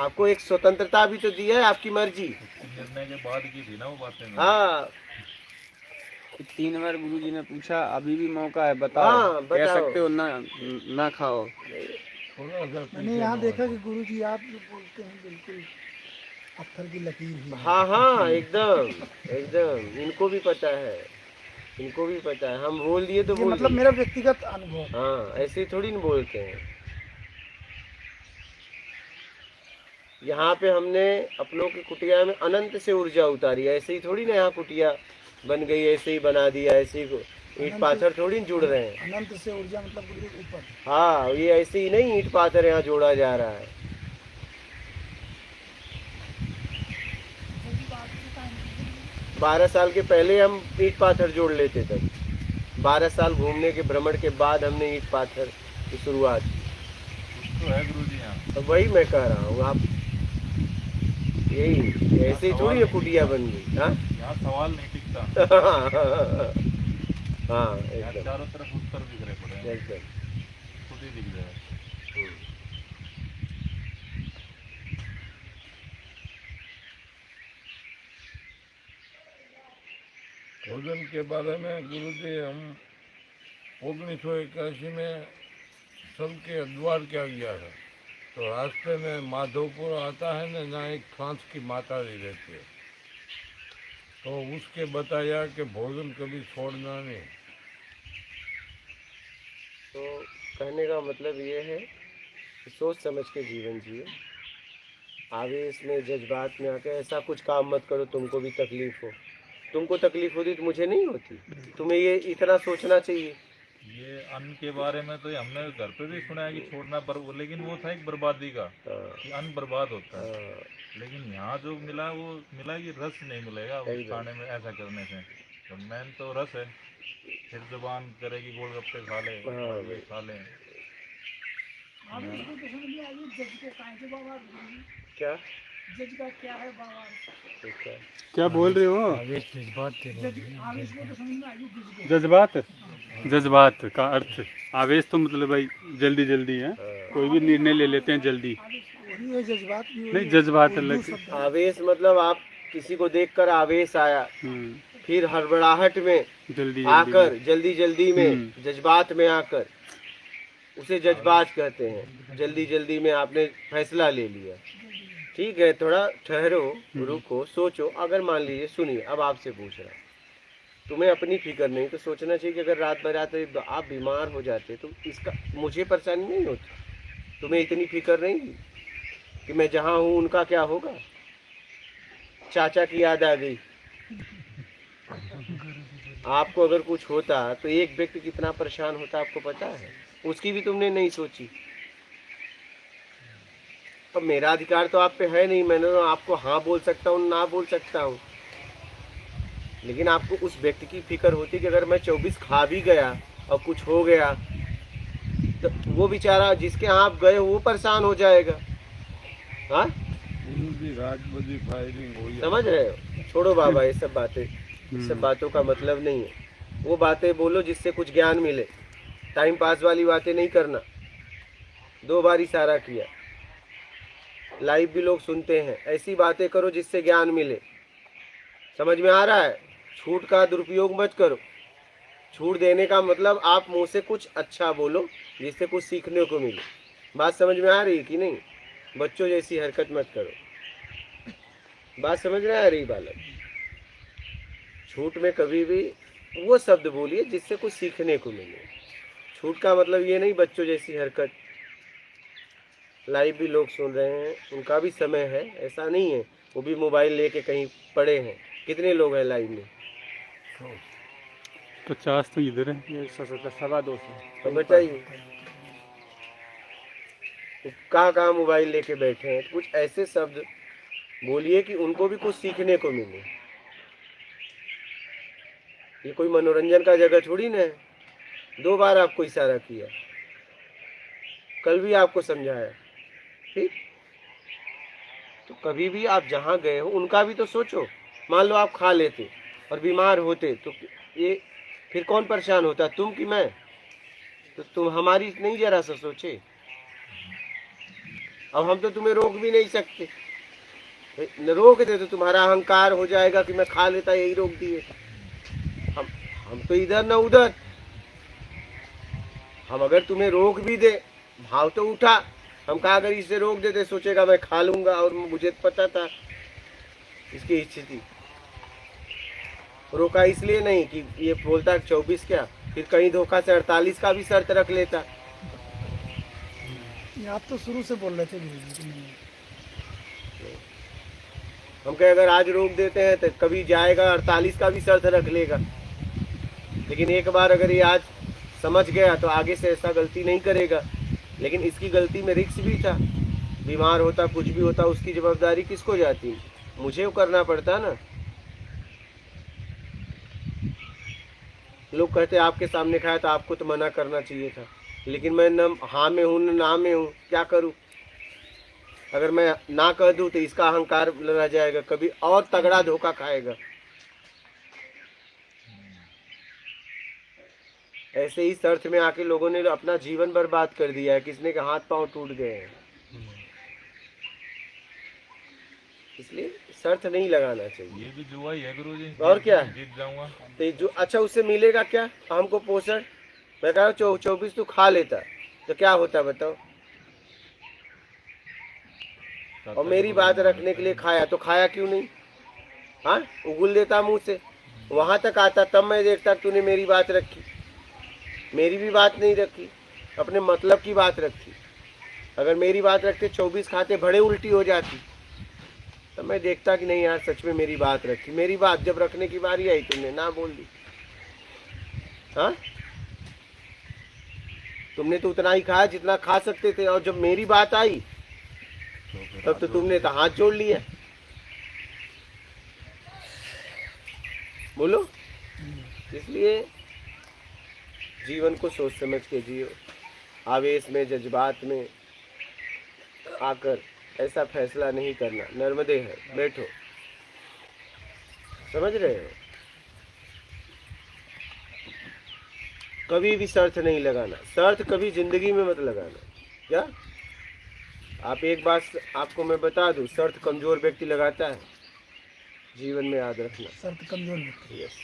आपको एक स्वतंत्रता भी तो दी है, आपकी मर्जी। निर्णय के बाद की थी ना वो बातें। हाँ 3 बार गुरुजी ने पूछा, अभी भी मौका है, बताओ। हाँ, कह बताओ। सकते हो ना खाओ। थोड़ा सा मैंने यहाँ देखा कि गुरुजी आप जो बोलते हैं बिल्कुल पत्थर की लकीर ही है। हाँ हाँ एकदम एकदम, इनको भी पता है, इनको भी पता है। हम बोल दिए तो ये बोल मतलब दिए। मेरा व्यक्तिगत अनुभव। हाँ ऐसे थोड़ी न बोलते हैं। यहाँ पे हमने अपनों की कुटिया में अनंत से ऊर्जा उतारी, ऐसे ही थोड़ी ना यहाँ कुटिया बन गई, ऐसे ही बना दिया, ऐसे ही ईंट पाथर थोड़ी न जुड़ रहे हैं। अनंत से ऊर्जा मतलब गुरुजी ऊपर। हाँ ये ऐसे ही नहीं ईंट पाथर यहाँ जोड़ा जा रहा है। 12 साल के पहले हम ईंट पाथर जोड़ लेते थे। 12 साल घूमने के भ्रमण के बाद हमने ईंट पाथर की शुरुआत की। तो है गुरुजी यहाँ। तो वही मैं कह रहा हूँ, आप यही ऐसे ही थोड़ी है कुटिया बन गई। हाँ यहाँ सवाल नहीं टिकता। हाँ यहाँ एकदम चारों तरफ उत्तर दिख रहे पड़े हैं, एकदम। खुद ही दिख जाए। भोजन के बारे में गुरुजी हम 1981 में सबके द्वार क्या गया था, तो रास्ते में माधोपुर आता है ना, जहाँ एक फ्रांस की माता जी रहती है, तो उसके बताया कि भोजन कभी छोड़ना नहीं। तो कहने का मतलब ये है कि सोच समझ के जीवन जियो। आवेश में जज्बात में आके ऐसा कुछ काम मत करो तुमको भी तकलीफ हो। तुमको तकलीफ होती तो मुझे नहीं होती। तुम्हें ये इतना सोचना चाहिए। ये अन्न के बारे में तो हमने घर पे भी सुना है कि छोड़ना लेकिन वो था एक बर्बादी का, कि अन्न बर्बाद होता है। लेकिन यहाँ जो मिला वो मिला कि रस नहीं मिलेगा उस खाने में ऐसा करने से। तो मेन तो रस है। फिर जुबान करेगी गोलगप्पे खा ले, ये खा ले। आप इसको तो समझ में आइए जज को कहाँ के बाबा गुरुजी? क्या जज का क्या है बाबा? ठीक है। क्या बोल रहे हो? जज आवेश को तो समझ में आइए जज को। जज्बात, जज्बात का अर्थ आवेश तो मतलब भाई जल्दी जल्दी है, कोई भी निर्णय ले लेते हैं जल्दी। वही है जज्बात भी। नहीं जज्बात अलग। आवेश मतलब आप किसी को देखकर आवेश आया, फिर हड़बड़ाहट में जल्दी आकर, जल्दी जल्दी में, जज्बात में आकर, उसे जज्बात कहते हैं। जल्दी जल्दी में आपने फैसला ले लिया। ठीक है, थोड़ा ठहरो, रुको, सोचो। अगर मान लीजिए, सुनिए, अब आपसे पूछ रहा हूँ, तुम्हें अपनी फिक्र नहीं तो सोचना चाहिए कि अगर रात बराते आप बीमार हो जाते तो इसका मुझे परेशानी नहीं होती। तुम्हें इतनी फिक्र नहीं कि मैं जहाँ हूँ उनका क्या होगा। चाचा की याद आ गई। आपको अगर कुछ होता तो एक व्यक्ति कितना परेशान होता आपको पता है। उसकी भी तुमने नहीं सोची। अब मेरा अधिकार तो आप पे है नहीं, मैंने तो आपको हाँ बोल सकता हूँ ना बोल सकता हूँ, लेकिन आपको उस व्यक्ति की फिक्र होती कि अगर मैं 24 खा भी गया और कुछ हो गया तो वो बेचारा जिसके यहाँ आप गए वो परेशान हो जाएगा। हाँ, रात बजी फायरिंग हो गया। समझ रहे हो? छोड़ो बाबा ये सब बातें, ये सब बातों का मतलब नहीं है। वो बातें बोलो जिससे कुछ ज्ञान मिले, टाइम पास वाली बातें नहीं करना। 2 बार इशारा किया, लाइव भी लोग सुनते हैं, ऐसी बातें करो जिससे ज्ञान मिले। समझ में आ रहा है? छूट का दुरुपयोग मत करो। छूट देने का मतलब आप मुंह से कुछ अच्छा बोलो जिससे कुछ सीखने को मिले। बात समझ में आ रही है कि नहीं? बच्चों जैसी हरकत मत करो। बात समझ में आ रही बालक? छूट में कभी भी वो शब्द बोलिए जिससे कुछ सीखने को मिले। छूट का मतलब ये नहीं बच्चों जैसी हरकत। लाइव भी लोग सुन रहे हैं, उनका भी समय है, ऐसा नहीं है वो भी मोबाइल लेके कहीं पड़े हैं। कितने लोग हैं लाइव में? 50 तो इधर है। ये 250 तो बताइए कहाँ मोबाइल लेके बैठे हैं। कुछ ऐसे शब्द बोलिए कि उनको भी कुछ सीखने को मिले। ये कोई मनोरंजन का जगह थोड़ी ना है। 2 बार आपको इशारा किया, कल भी आपको समझाया, ठीक? तो कभी भी आप जहाँ गए हो उनका भी तो सोचो। मान लो आप खा लेते और बीमार होते तो ये फिर कौन परेशान होता, तुम कि मैं? तो तुम हमारी नहीं जरा सा सोचे। अब हम तो तुम्हें रोक भी नहीं सकते, न रोक दे तो तुम्हारा अहंकार हो जाएगा कि मैं खा लेता, यही रोक दिए। हम तो इधर न उधर। हम अगर तुम्हें रोक भी दे, भाव तो उठा, हम कहा अगर इसे रोक देते सोचेगा मैं खा लूंगा, और मुझे पता था इसकी स्थिति। रोका इसलिए नहीं कि ये बोलता 24 क्या, फिर कहीं धोखा से 48 का भी शर्त रख लेता। ये आप तो शुरू से बोल रहे थे गुरुजी कि नहीं। हम कहे अगर आज रोक देते हैं तो कभी जाएगा 48 का भी शर्त रख लेगा। लेकिन एक बार अगर ये आज समझ गया तो आगे से ऐसा गलती नहीं करेगा। लेकिन इसकी गलती में रिस्क भी था, बीमार होता कुछ भी होता उसकी जवाबदारी किसको जाती? मुझे वो करना पड़ता ना। लोग कहते आपके सामने खाया तो आपको तो मना करना चाहिए था, लेकिन मैं न हाँ में हूँ न ना में हूँ, क्या करूँ? अगर मैं ना कह दूँ तो इसका अहंकार रह जाएगा, कभी और तगड़ा धोखा खाएगा। ऐसे ही शर्त में आके लोगों ने अपना जीवन बर्बाद कर दिया है, किसने के हाथ पांव टूट गए हैं। इसलिए शर्त नहीं लगाना चाहिए। ये भी जुआ ही है गुरुजी। और क्या? जीत जाऊंगा तो जो अच्छा उससे मिलेगा क्या हमको? पोषण। मैं कहा 24 तू खा लेता तो क्या होता बताओ? और मेरी बात रखने के लिए खाया तो खाया क्यों नहीं? हाँ, उगल देता मुंह से, वहां तक आता तब मैं देखता तूने मेरी बात रखी। मेरी भी बात नहीं रखी, अपने मतलब की बात रखी। अगर मेरी बात रखते 24 खाते बड़े उल्टी हो जाती, तब मैं देखता कि नहीं यार सच में मेरी बात रखी। मेरी बात जब रखने की बारी आई तुमने ना बोल दी। हाँ, तुमने तो उतना ही खाया जितना खा सकते थे, और जब मेरी बात आई तब तो तुमने तो हाथ जोड़ लिया। बोलो। इसलिए जीवन को सोच समझ के जियो। आवेश में जज्बात में आकर ऐसा फैसला नहीं करना। नर्मदे है, बैठो। समझ रहे हो? कभी भी शर्त नहीं लगाना। शर्त कभी जिंदगी में मत लगाना। क्या? आप एक बात आपको मैं बता दूं, शर्त कमजोर व्यक्ति लगाता है। जीवन में याद रखना। शर्त कमजोर व्यक्ति। यस।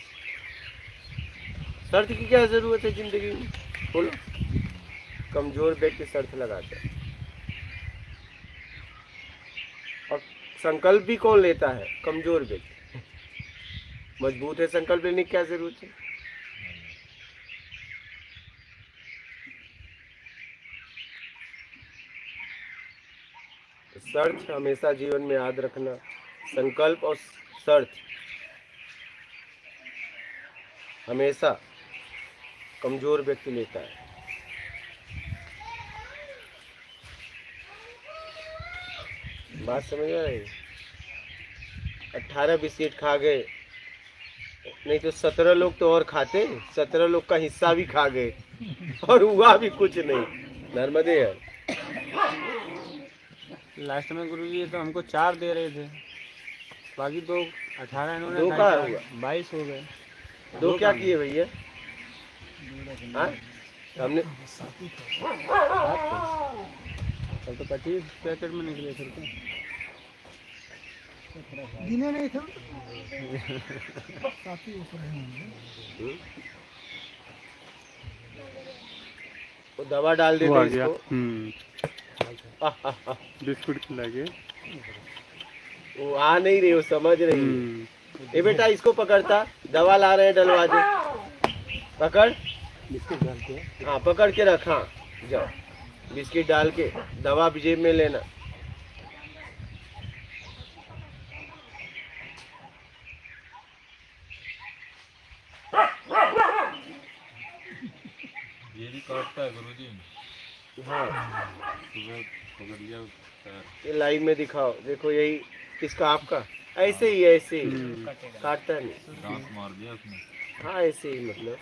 शर्त की क्या जरूरत है जिंदगी में? बोलो। कमजोर व्यक्ति शर्त लगाता है। और संकल्प भी कौन लेता है? कमजोर व्यक्ति। मजबूत है, संकल्प लेने की क्या जरूरत है? शर्त हमेशा जीवन में याद रखना। संकल्प और शर्त हमेशा कमजोर व्यक्ति लेता है। बात समझ आ रही? 18 बिस्किट खा गए, नहीं तो 17 लोग तो और खाते, 17 लोग का हिस्सा भी खा गए और हुआ भी कुछ नहीं। नर्मदे है। लास्ट में गुरुजी ये तो हमको 4 दे रहे थे, बाकी तो 18 इन्होंने 2 का हुआ, 22 हो गए। 2 क्या किए भैया? हाँ? हमने तब तो 25 पैकेट में निकले फिर तो। गिने नहीं थे काफी ऊपर है होंगे। वो दवा डाल वो आ देते गया। इसको। बिस्कुट खिला के। वो आ नहीं रही, वो समझ रही। ए बेटा इसको पकड़ता, दवा ला रहे हैं, डलवा दे। पकड़, हाँ पकड़ के रख। हाँ जाओ, बिस्किट डाल के दवा भी जेब में लेना। ये भी काटता है गुरुजी। हाँ सुबह पकड़ लिया ये लाइव में दिखाओ, देखो यही किसका, आपका ऐसे ही ऐसे ही काटता नहीं। दांत मार दिया उसने। हाँ ऐसे ही, मतलब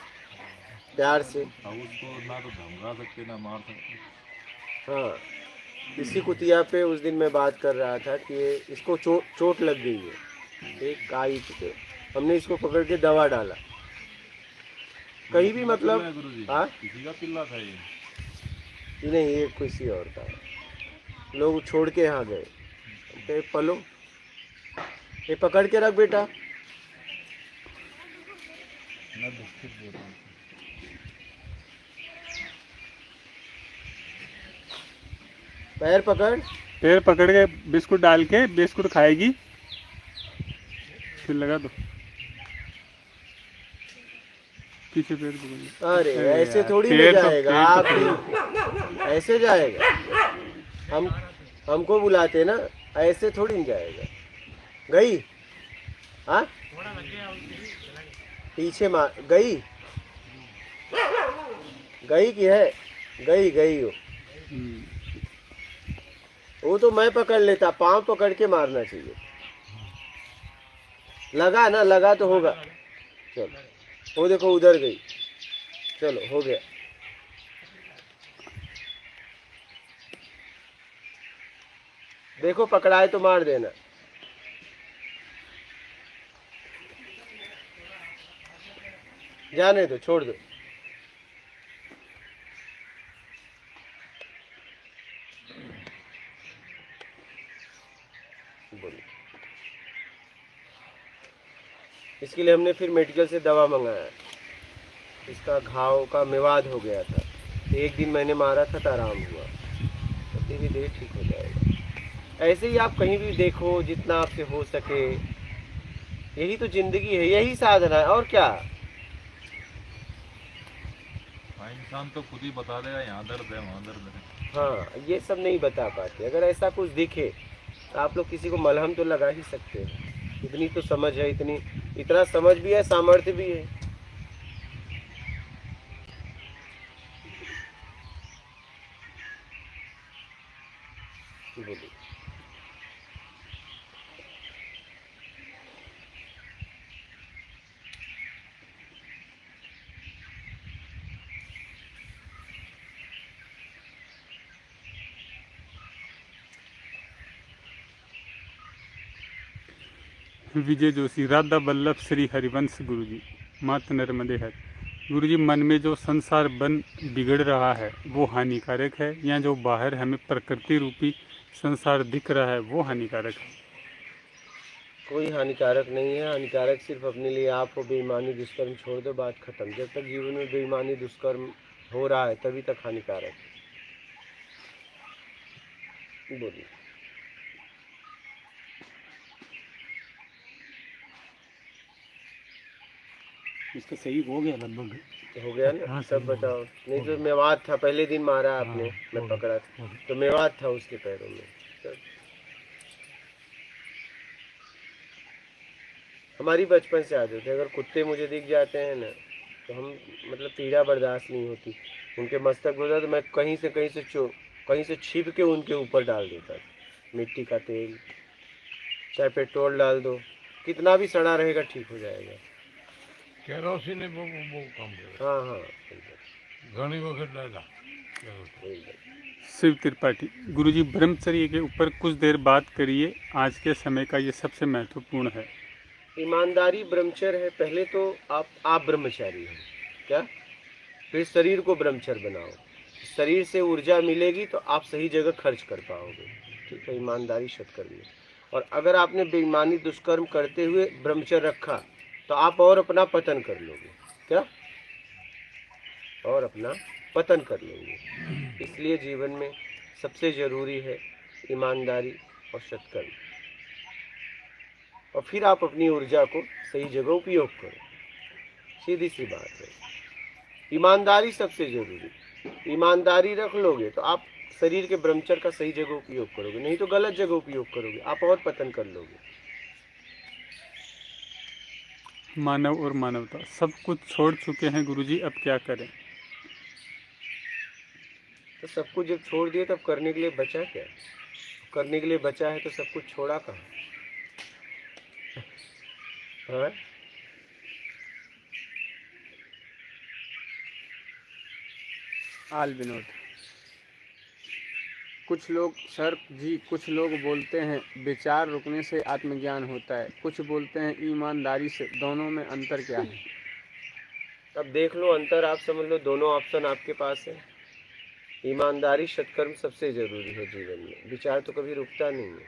प्यार से। अब उसको ना तो धमका सकते ना मार सकते। हाँ इसी कुतिया पे उस दिन मैं बात कर रहा था कि इसको चोट लग गई है एक काई पे, हमने इसको पकड़ के दवा डाला। कहीं भी मतलब गुरुजी हाँ किसी का पिल्ला था ये। नहीं, ये किसी और का। लोग छोड़ के यहाँ गए, तो पलो ये पकड़ के रख बेटा। मैं बिस्किट देता हूँ। पैर पकड़, पैर पकड़ के बिस्कुट डाल के बिस्कुट खाएगी, फिर लगा दो पीछे पैर पकड़। अरे ऐसे यार, थोड़ी ले पैर तो- जाएगा पैर आप तो- भी, ऐसे जाएगा। हमको बुलाते ना, ऐसे थोड़ी नहीं जाएगा। गई हाँ पीछे मार गई, गई की है, गई हो। वो तो मैं पकड़ लेता, पांव पकड़ के मारना चाहिए। लगा ना, लगा तो होगा। चलो वो देखो उधर गई, चलो हो गया। देखो पकड़ाए तो मार देना। जाने दो, छोड़ दो। बोलिए। इसके लिए हमने फिर मेडिकल से दवा मंगाया। इसका घाव का मेवाद हो गया था, तो 1 दिन मैंने मारा था तो आराम हुआ, तो धीरे धीरे ठीक हो जाएगा। ऐसे ही आप कहीं भी देखो, जितना आपसे हो सके। यही तो जिंदगी है, यही साधना है, और क्या। हाँ इंसान तो खुद ही बता देगा यहाँ दर्द है वहाँ दर्द है। हाँ ये सब नहीं बता पाते। अगर ऐसा कुछ दिखे तो आप लोग किसी को मलहम तो लगा ही सकते हैं। इतनी तो समझ है, इतना समझ भी है, सामर्थ्य भी है। बोलिए। विजय जोशी, राधा वल्लभ श्री हरिवंश गुरुजी, माता नर्मदे है। गुरुजी, मन में जो संसार बन बिगड़ रहा है वो हानिकारक है, या जो बाहर हमें प्रकृति रूपी संसार दिख रहा है वो हानिकारक है? कोई हानिकारक नहीं है। हानिकारक सिर्फ अपने लिए आप हो। बेईमानी दुष्कर्म छोड़ दो, बात खत्म। जब तक जीवन में बेईमानी दुष्कर्म हो रहा है तभी तक हानिकारक है। बोलिए। इसका सही हो गया लगभग। हो गया ना? हाँ, सब सही बताओ। नहीं तो मेवात था, पहले दिन मारा आपने, मैं पकड़ा था तो मेवात था उसके पैरों में। सब हमारी बचपन से आदत है। अगर कुत्ते मुझे दिख जाते हैं ना, तो हम मतलब पीड़ा बर्दाश्त नहीं होती। उनके मस्तक होता तो मैं कहीं से छिप के उनके ऊपर डाल देता था। मिट्टी का तेल, चाहे पेट्रोल डाल दो, कितना भी सड़ा रहेगा ठीक हो जाएगा। केरोसिन बहू काम करे हाँ हाँ घनी वक्त डाला केरोसिन। एकदम। शिव त्रिपाठी गुरुजी, ब्रह्मचर्य के ऊपर कुछ देर बात करिए, आज के समय का ये सबसे महत्वपूर्ण है। ईमानदारी ब्रह्मचर्य है। पहले तो आप ब्रह्मचारी हो क्या, फिर शरीर को ब्रह्मचर्य बनाओ। शरीर से ऊर्जा मिलेगी तो आप सही जगह खर्च कर पाओगे। ठीक है, ईमानदारी सत्कर्म में। और अगर आपने बेईमानी दुष्कर्म करते हुए ब्रह्मचर्य रखा तो आप और अपना पतन कर लोगे क्या, और अपना पतन कर लोगे। इसलिए जीवन में सबसे जरूरी है ईमानदारी और सत्कर्म, और फिर आप अपनी ऊर्जा को सही जगह उपयोग करो। सीधी सी बात है, ईमानदारी सबसे जरूरी। ईमानदारी रख लोगे तो आप शरीर के ब्रह्मचर्य का सही जगह उपयोग करोगे, नहीं तो गलत जगह उपयोग करोगे, आप और पतन कर लोगे। मानव और मानवता सब कुछ छोड़ चुके हैं गुरुजी, अब क्या करें? तो सब कुछ जब छोड़ दिए तब करने के लिए बचा क्या? करने के लिए बचा है तो सब कुछ छोड़ा कहाँ? हाँ? आल विनोद। कुछ लोग सर जी, कुछ लोग बोलते हैं विचार रुकने से आत्मज्ञान होता है, कुछ बोलते हैं ईमानदारी से। दोनों में अंतर क्या है? अब देख लो अंतर, आप समझ लो, दोनों ऑप्शन आपके पास है। ईमानदारी सत्कर्म सबसे जरूरी है जीवन में, विचार तो कभी रुकता नहीं है।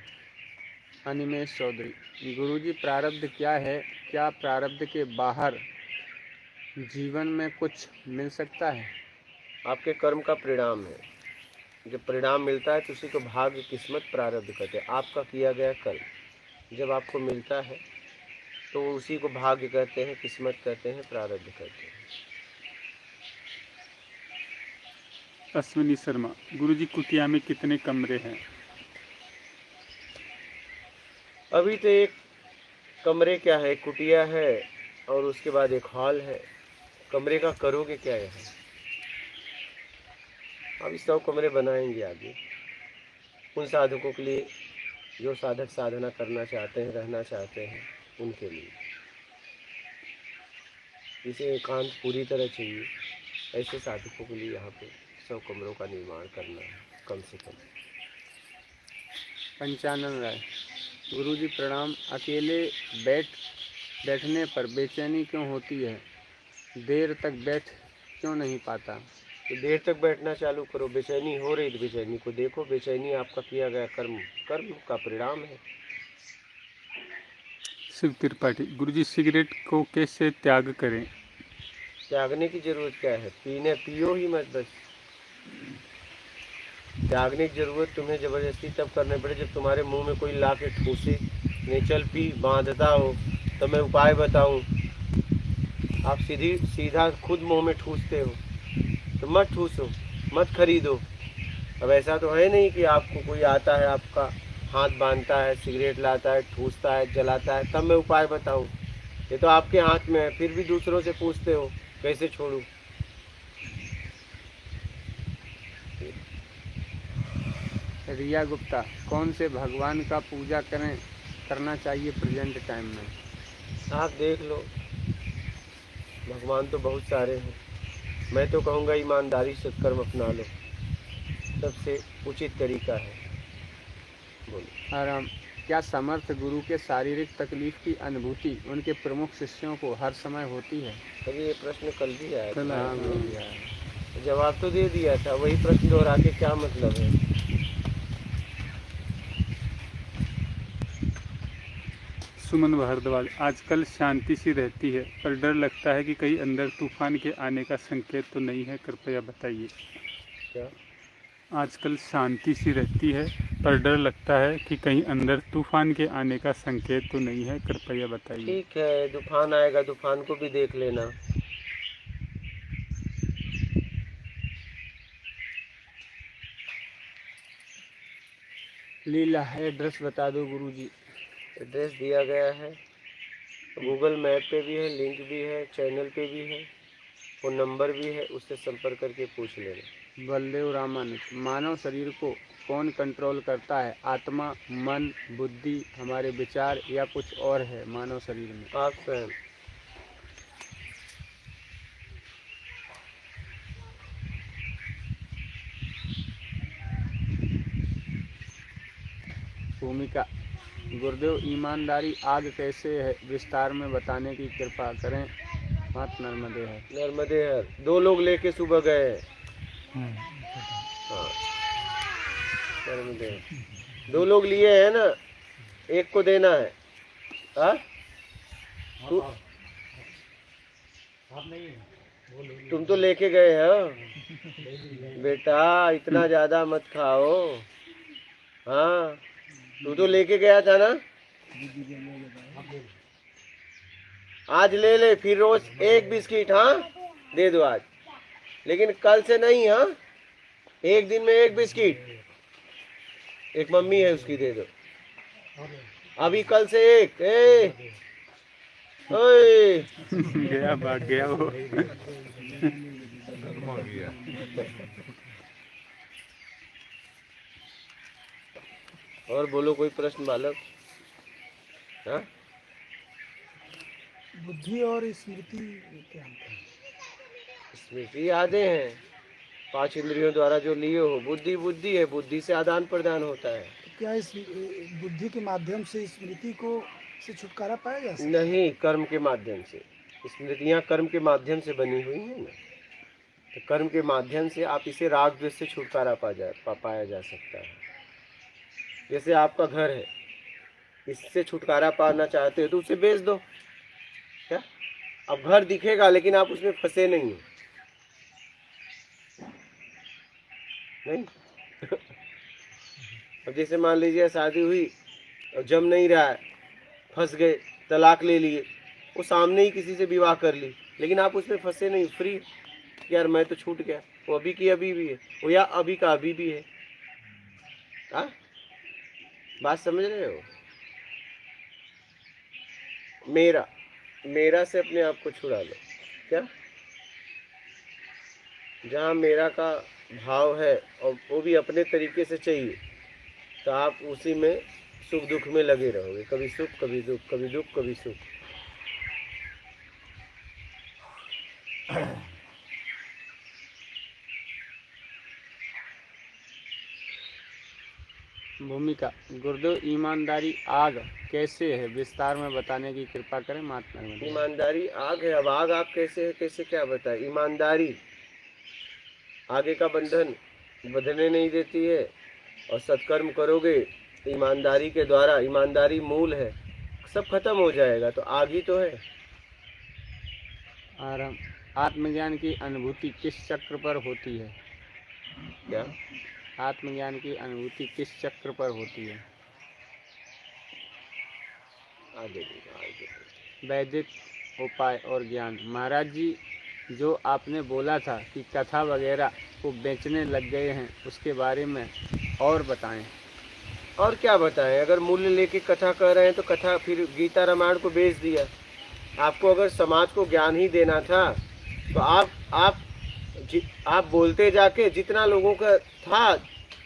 अनिमेश चौधरी गुरुजी, प्रारब्ध क्या है? क्या प्रारब्ध के बाहर जीवन में कुछ मिल सकता है? आपके कर्म का परिणाम है। जब परिणाम मिलता है तो उसी को भाग्य, किस्मत, प्रारब्ध कहते हैं। आपका किया गया कर्म जब आपको मिलता है तो उसी को भाग्य कहते हैं, किस्मत कहते हैं, प्रारब्ध कहते हैं। अश्विनी शर्मा गुरुजी, कुटिया में कितने कमरे हैं? अभी तो एक कमरे क्या है, कुटिया है और उसके बाद एक हॉल है। कमरे का करोगे क्या यहाँ? अभी 100 कमरे बनाएंगे आगे उन साधकों के लिए जो साधक साधना करना चाहते हैं, रहना चाहते हैं, उनके लिए। इसे एकांत पूरी तरह चाहिए, ऐसे साधकों के लिए यहाँ पे 100 कमरों का निर्माण करना है कम से कम। पंचानन राय गुरुजी प्रणाम। अकेले बैठने पर बेचैनी क्यों होती है? देर तक बैठ क्यों नहीं पाता? तो देर तक बैठना चालू करो। बेचैनी हो रही तो बेचैनी को देखो। बेचैनी आपका किया गया कर्म का परिणाम है। शिव त्रिपाठी गुरुजी, सिगरेट को कैसे त्याग करें? त्यागने की जरूरत क्या है? पियो ही मत बस। त्यागने की जरूरत तुम्हें जबरदस्ती तब करने पड़े जब तुम्हारे मुंह में कोई ला के ठूसे। नहीं चल पी, बांधता हो तो मैं उपाय बताऊं। आप सीधा खुद मुंह में ठूसते हो तो मत ठूसो, मत खरीदो। अब ऐसा तो है नहीं कि आपको कोई आता है, आपका हाथ बांधता है, सिगरेट लाता है, ठूसता है, जलाता है, तब मैं उपाय बताऊं। ये तो आपके हाथ में है, फिर भी दूसरों से पूछते हो कैसे छोड़ूं। रिया गुप्ता कौन से भगवान का पूजा करना चाहिए प्रेजेंट टाइम में? आप देख लो, भगवान तो बहुत सारे हैं। मैं तो कहूँगा ईमानदारी सत्कर्म अपना लो, सबसे उचित तरीका है। बोलो। आराम। क्या समर्थ गुरु के शारीरिक तकलीफ की अनुभूति उनके प्रमुख शिष्यों को हर समय होती है? अरे ये प्रश्न कल भी आया कल था। आया। जवाब तो दे दिया था, वही प्रश्न दोहरा के क्या मतलब है? सुमन भारद्वाज आजकल शांति सी रहती है पर डर लगता है कि कहीं अंदर तूफान के आने का संकेत तो नहीं है, कृपया बताइए। क्या? आजकल शांति सी रहती है पर डर लगता है कि कहीं अंदर तूफान के आने का संकेत तो नहीं है, कृपया बताइए। ठीक है, तूफान आएगा, तूफान को भी देख लेना। लीला एड्रेस बता दो गुरुजी। एड्रेस दिया गया है, गूगल मैप पे भी है, लिंक भी है, चैनल पे भी है, फ़ोन नंबर भी है, उससे संपर्क करके पूछ लेना। बलदेव रामानुज। मानव शरीर को कौन कंट्रोल करता है? आत्मा, मन, बुद्धि, हमारे विचार या कुछ और है मानव शरीर में? आप स्वयं। भूमिका। गुरुदेव, ईमानदारी आग कैसे है, विस्तार में बताने की कृपा करें। मात नर्मदे है। नर्मदे हर। 2 लोग लेके सुबह गए हैं। हाँ, नर्मदे हर। 2 लोग लिए हैं ना, एक को देना है। हाँ? तुम तो लेके गए हो बेटा, इतना ज्यादा मत खाओ। हाँ, तू तो लेके गया था ना, आज ले ले, फिर रोज 1 बिस्किट। हाँ, दे दो आज, लेकिन कल से नहीं। हाँ, 1 दिन में 1 बिस्किट। एक मम्मी है उसकी दे दो अभी, कल से 1। ओए गया, भाग गया वो। और बोलो, कोई प्रश्न बालक? हाँ? बुद्धि और स्मृति क्या अंतर है? स्मृति यादें हैं 5 इंद्रियों द्वारा जो लिए हो। बुद्धि बुद्धि है, बुद्धि से आदान प्रदान होता है। क्या इस बुद्धि के माध्यम से स्मृति को से छुटकारा पाया जा सकता नहीं, कर्म के माध्यम से। स्मृतियाँ कर्म के माध्यम से बनी हुई हैं ना, तो कर्म के माध्यम से आप इसे राग द्वेष से छुटकारा पाया जा सकता है। जैसे आपका घर है, इससे छुटकारा पाना चाहते हो तो उसे बेच दो। क्या? अब घर दिखेगा लेकिन आप उसमें फंसे नहीं हो। नहीं अब जैसे मान लीजिए शादी हुई और जम नहीं रहा है, फंस गए, तलाक ले लिए, वो सामने ही किसी से विवाह कर ली, लेकिन आप उसमें फंसे नहीं, फ्री। यार मैं तो छूट गया, वो अभी की अभी भी है, वो या अभी का अभी भी है। हाँ, बात समझ रहे हो? मेरा से अपने आप को छुड़ा लो। क्या? जहाँ मेरा का भाव है और वो भी अपने तरीके से चाहिए, तो आप उसी में सुख दुख में लगे रहोगे। कभी सुख कभी दुख, कभी दुख कभी सुख। भूमिका। गुरुदेव, ईमानदारी आग कैसे है, विस्तार में बताने की कृपा करें। महात्मा गांधी। ईमानदारी आग है। अब आग कैसे है, कैसे क्या बताए? ईमानदारी आगे का बंधन बंधने नहीं देती है, और सत्कर्म करोगे तो ईमानदारी के द्वारा, ईमानदारी मूल है, सब खत्म हो जाएगा। तो आग ही तो है। आराम। आत्मज्ञान की अनुभूति किस चक्र पर होती है? क्या? आत्मज्ञान की अनुभूति किस चक्र पर होती है? आगे। वैदिक उपाय और ज्ञान। महाराज जी, जो आपने बोला था कि कथा वगैरह को बेचने लग गए हैं, उसके बारे में और बताएं। और क्या बताएं? अगर मूल्य लेके कथा कर रहे हैं तो कथा, फिर गीता रामायण को बेच दिया। आपको अगर समाज को ज्ञान ही देना था तो आप बोलते जाके जितना लोगों का था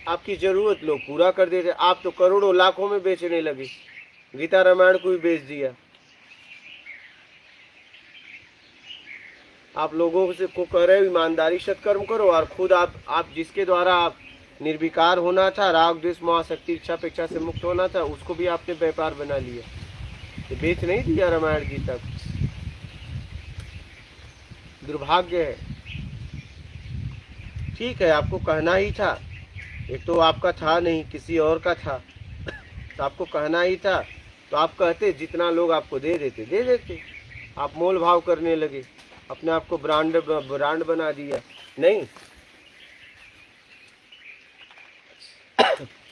आपकी जरूरत लोग पूरा कर देते। आप तो करोड़ों लाखों में बेचने लगे, गीता रामायण को भी बेच दिया। आप लोगों से को कह रहे हो ईमानदारी सत्कर्म करो, और खुद आप जिसके द्वारा आप निर्विकार होना था, राग द्वेष मोह शक्ति इच्छा अपेक्षा से मुक्त होना था, उसको भी आपने व्यापार बना लिया। तो बेच नहीं दिया रामायण गीता को। दुर्भाग्य है। ठीक है, आपको कहना ही था। एक तो आपका था नहीं, किसी और का था, तो आपको कहना ही था। तो आप कहते, जितना लोग आपको दे देते। आप मोल भाव करने लगे, अपने आप को ब्रांड बना दिया। नहीं,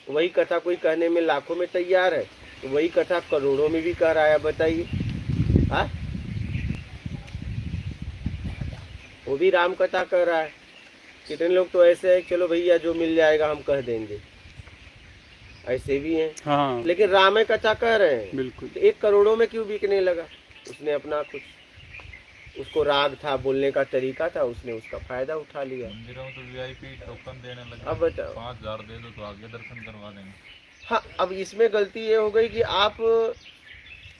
वही कथा कोई कहने में लाखों में तैयार है, तो वही कथा करोड़ों में भी कह रहा है। बताइए, हाँ, वो भी राम कथा कह रहा है। कितने लोग तो ऐसे हैं, चलो भैया जो मिल जाएगा हम कह देंगे, ऐसे भी हैं। हाँ, लेकिन राम कथा कह रहे हैं, बिल्कुल। तो 1 करोड़ों में क्यों बिकने लगा? उसने अपना कुछ उसको राग था, बोलने का तरीका था, उसने उसका फायदा उठा लिया। मंदिरों में तो वीआईपी टोकन देने लगे। अब बताओ। 5,000 दे दो तो आगे दर्शन करवा देंगे। हाँ, अब इसमें गलती ये हो गई कि आप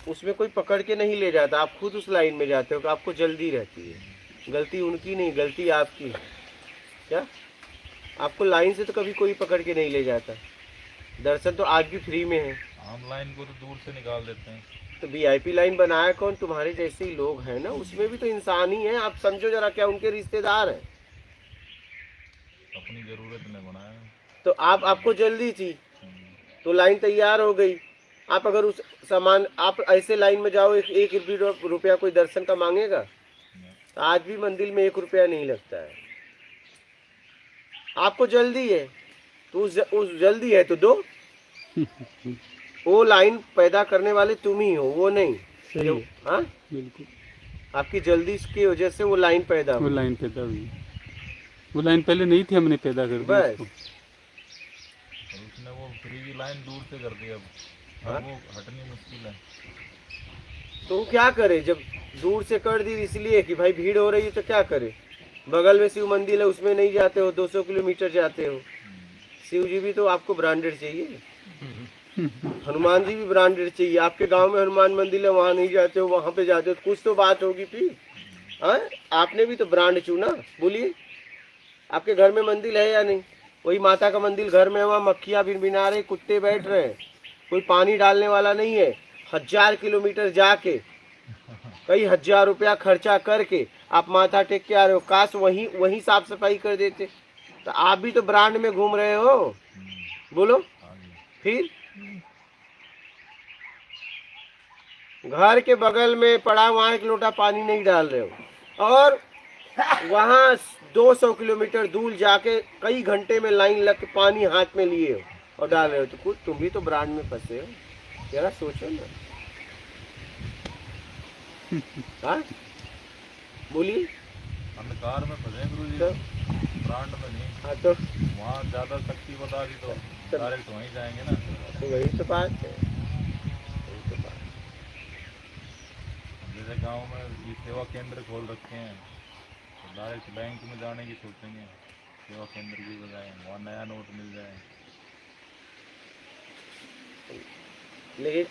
उसमें कोई पकड़ के नहीं ले जाता, आप खुद उस लाइन में जाते हो कि आपको जल्दी रहती है। गलती उनकी नहीं, गलती आपकी। क्या आपको लाइन से तो कभी कोई पकड़ के नहीं ले जाता। दर्शन तो आज भी फ्री में है। आम लाइन को तो दूर से निकाल देते हैं। तो वीआईपी लाइन बनाया कौन? तुम्हारे जैसे ही लोग हैं ना, उसमें भी तो इंसान ही है। आप समझो जरा, क्या उनके रिश्तेदार हैं? अपनी जरूरत ने बनाया है। तो आपको जल्दी थी तो लाइन तैयार हो गई। आप अगर उस सामान आप ऐसे लाइन में जाओ, एक रुपया कोई दर्शन का मांगेगा? तो आज भी मंदिर में 1 रुपया नहीं लगता है। आपको जल्दी है तो उस जल्दी है तो दो। वो लाइन पैदा करने वाले तुम ही हो, वो नहीं। सही है, हाँ, बिल्कुल। आपकी जल्दी की वजह से वो लाइन पैदा वो हुई। लाइन पैदा हुई, वो लाइन पहले नहीं थी, हमने पैदा कर दी बस। उसको। और उसने वो फ्री की लाइन दूर से कर दी। अब हाँ? वो हटनी मुश्किल है। तो वो क्या करे? जब दूर से कर दी इसलिए कि भाई भीड़ हो रही है, तो क्या करे? बगल में शिव मंदिर है, उसमें नहीं जाते हो, 200 किलोमीटर जाते हो। शिव जी भी तो आपको ब्रांडेड चाहिए, हनुमान जी भी ब्रांडेड चाहिए। आपके गांव में हनुमान मंदिर है, वहां नहीं जाते हो, वहां पे जाते हो, तो कुछ तो बात होगी फिर। हाँ, आपने भी तो ब्रांड चुना। बोलिए, आपके घर में मंदिर है या नहीं? वही माता का मंदिर घर में है, वहाँ मक्खियाँ भिनभिना रहे, कुत्ते बैठ रहे हैं, कोई पानी डालने वाला नहीं है। 1000 किलोमीटर जाके कई 1000 रुपया खर्चा करके आप माथा टेक के आ रहे हो। काश वहीं साफ सफाई कर देते। तो आप भी तो ब्रांड में घूम रहे हो। बोलो फिर। घर के बगल में पड़ा, वहां 1 लोटा पानी नहीं डाल रहे हो, और वहां 200 किलोमीटर दूर जाके कई घंटे में लाइन लग के पानी हाथ में लिए हो और डाल रहे हो। तो कुछ तुम भी तो ब्रांड में फंसे हो। जरा सोचो ना। हाँ, बोलिए। अंधकार में फंसे गुरु जी, तो ब्रांड में नहीं। हाँ, तो वहाँ ज्यादा शक्ति बता दी तो डायरेक्ट वहीं जाएंगे ना। वही तो बात है, वही तो बात। जैसे गांव में ये सेवा केंद्र खोल रखे हैं, तो डायरेक्ट बैंक में जाने की सोचेंगे सेवा केंद्र की बजाय, वहाँ नया नोट मिल जाए। लेकिन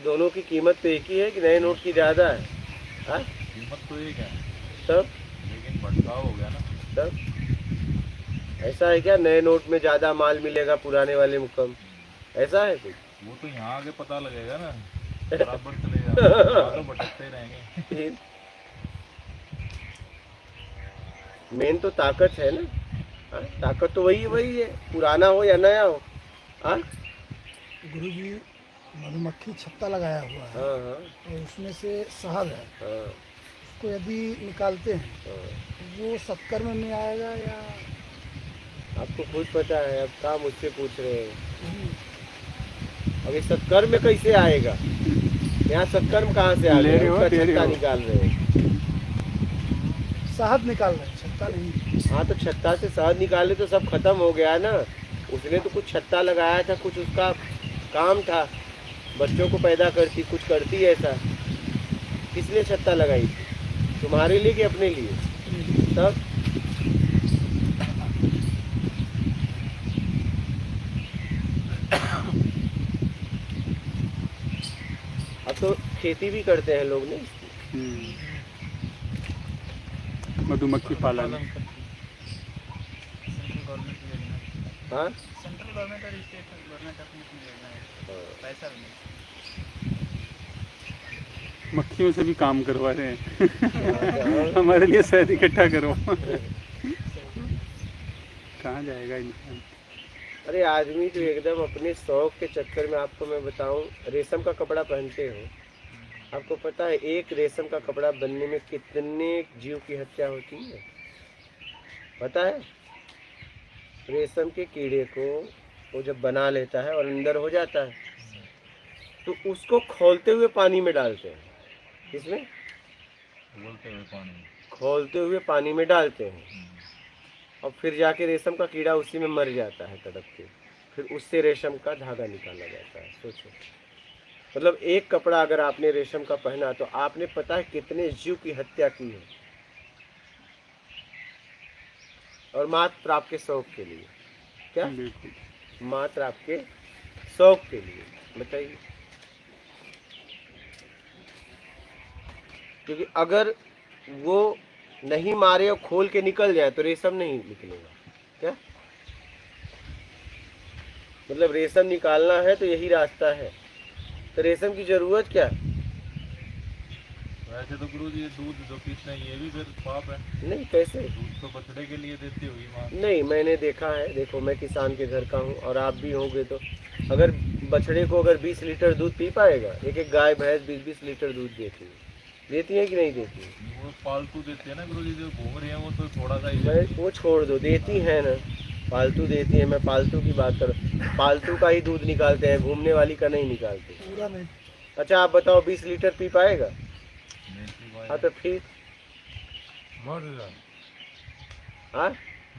दोनों की कीमत तो एक ही है कि नए नोट की ज्यादा है? हाँ, कीमत तो एक है, तब लेकिन भटकाव हो गया ना। तब ऐसा है क्या? नए नोट में ज्यादा माल मिलेगा, पुराने वाले में कम? ऐसा है कुछ? वो तो यहाँ आगे पता लगेगा ना, बराबर चलेगा, वहाँ तो भटकते ही रहेंगे। मेन तो ताकत है ना। हाँ, ताकत तो वही है, पुराना हो या नया हो। हाँ गुरुजी, मधुमक्खी छत्ता लगाया हुआ है हाँ हाँ और उसमें से शहद है, हाँ उसको यदि निकालते हैं हाँ। तो वो सत्कर्म में आएगा या आपको खुद पता है, अब काम मुझसे पूछ रहे हैं। अब ये सत्कर्म में कैसे आएगा? यहाँ सत्कर्म कहाँ से आ ले गया? रहे हो, उसका दे रहे छत्ता हो। निकाल रहे हो। शहद निकाल रहे हैं, छत्ता नहीं। हाँ, तो छत्ता से शहद निकाले तो सब खत्म हो गया ना। उसने तो कुछ छत्ता लगाया था, कुछ उसका काम था, बच्चों को पैदा करती, कुछ करती ऐसा। किस लिए छत्ता लगाई थी? तुम्हारे लिए कि अपने लिए? तब अब तो खेती भी करते हैं लोग नहीं। मधुमक्खी पालन। हाँ, सेंट्रल गवर्नमेंट और स्टेट गवर्नमेंट अपनी योजना है, पैसा भी नहीं। मक्खियों से भी काम करवा रहे हैं। हमारे लिए शहद इकट्ठा करो। कहाँ जाएगा इंसान? अरे आदमी तो एकदम अपने शौक के चक्कर में, आपको मैं बताऊं, रेशम का कपड़ा पहनते हो। आपको पता है एक रेशम का कपड़ा बनने में कितने जीव की हत्या होती है? पता है? रेशम के कीड़े को वो जब बना लेता है और अंदर हो जाता है, तो उसको खोलते हुए पानी में डालते हैं। किसमें? बोलते हुए पानी। खोलते हुए पानी में डालते हैं, और फिर जाके रेशम का कीड़ा उसी में मर जाता है तड़प के। फिर उससे रेशम का धागा निकाला जाता है। सोचो, मतलब एक कपड़ा अगर आपने रेशम का पहना तो आपने पता है कितने जीव की हत्या की है, और मात्र आपके शौक के लिए। क्या? बिल्कुल। मात्र आपके शौक के लिए। बताइए, क्योंकि अगर वो नहीं मारे और खोल के निकल जाए तो रेशम नहीं निकलेगा। क्या मतलब रेशम निकालना है तो यही रास्ता है, तो रेशम की जरूरत क्या है? वैसे तो गुरुजी ये दूध जो पीते हैं ये भी फिर पाप है। नहीं, कैसे? दूध तो बछड़े के लिए देती होगी माँ। नहीं, मैंने देखा है, देखो मैं किसान के घर का हूँ और आप भी होंगे, तो अगर बछड़े को अगर 20 लीटर दूध पी पाएगा, एक एक गाय भैंस 20-20 लीटर दूध देती है कि नहीं देती है? वो पालतू देते हैं ना गुरुजी, जो घूम रही है वो तो थोड़ा सा ही मैं वो छोड़ दो, देती है ना, पालतू देती है, मैं पालतू की बात कर, पालतू का ही दूध निकालते हैं, घूमने वाली का नहीं निकालते। पूरा नहीं। अच्छा आप बताओ 20 लीटर पी पाएगा? नहीं पी पाएगा। हाँ तो फिर मर जाए, हाँ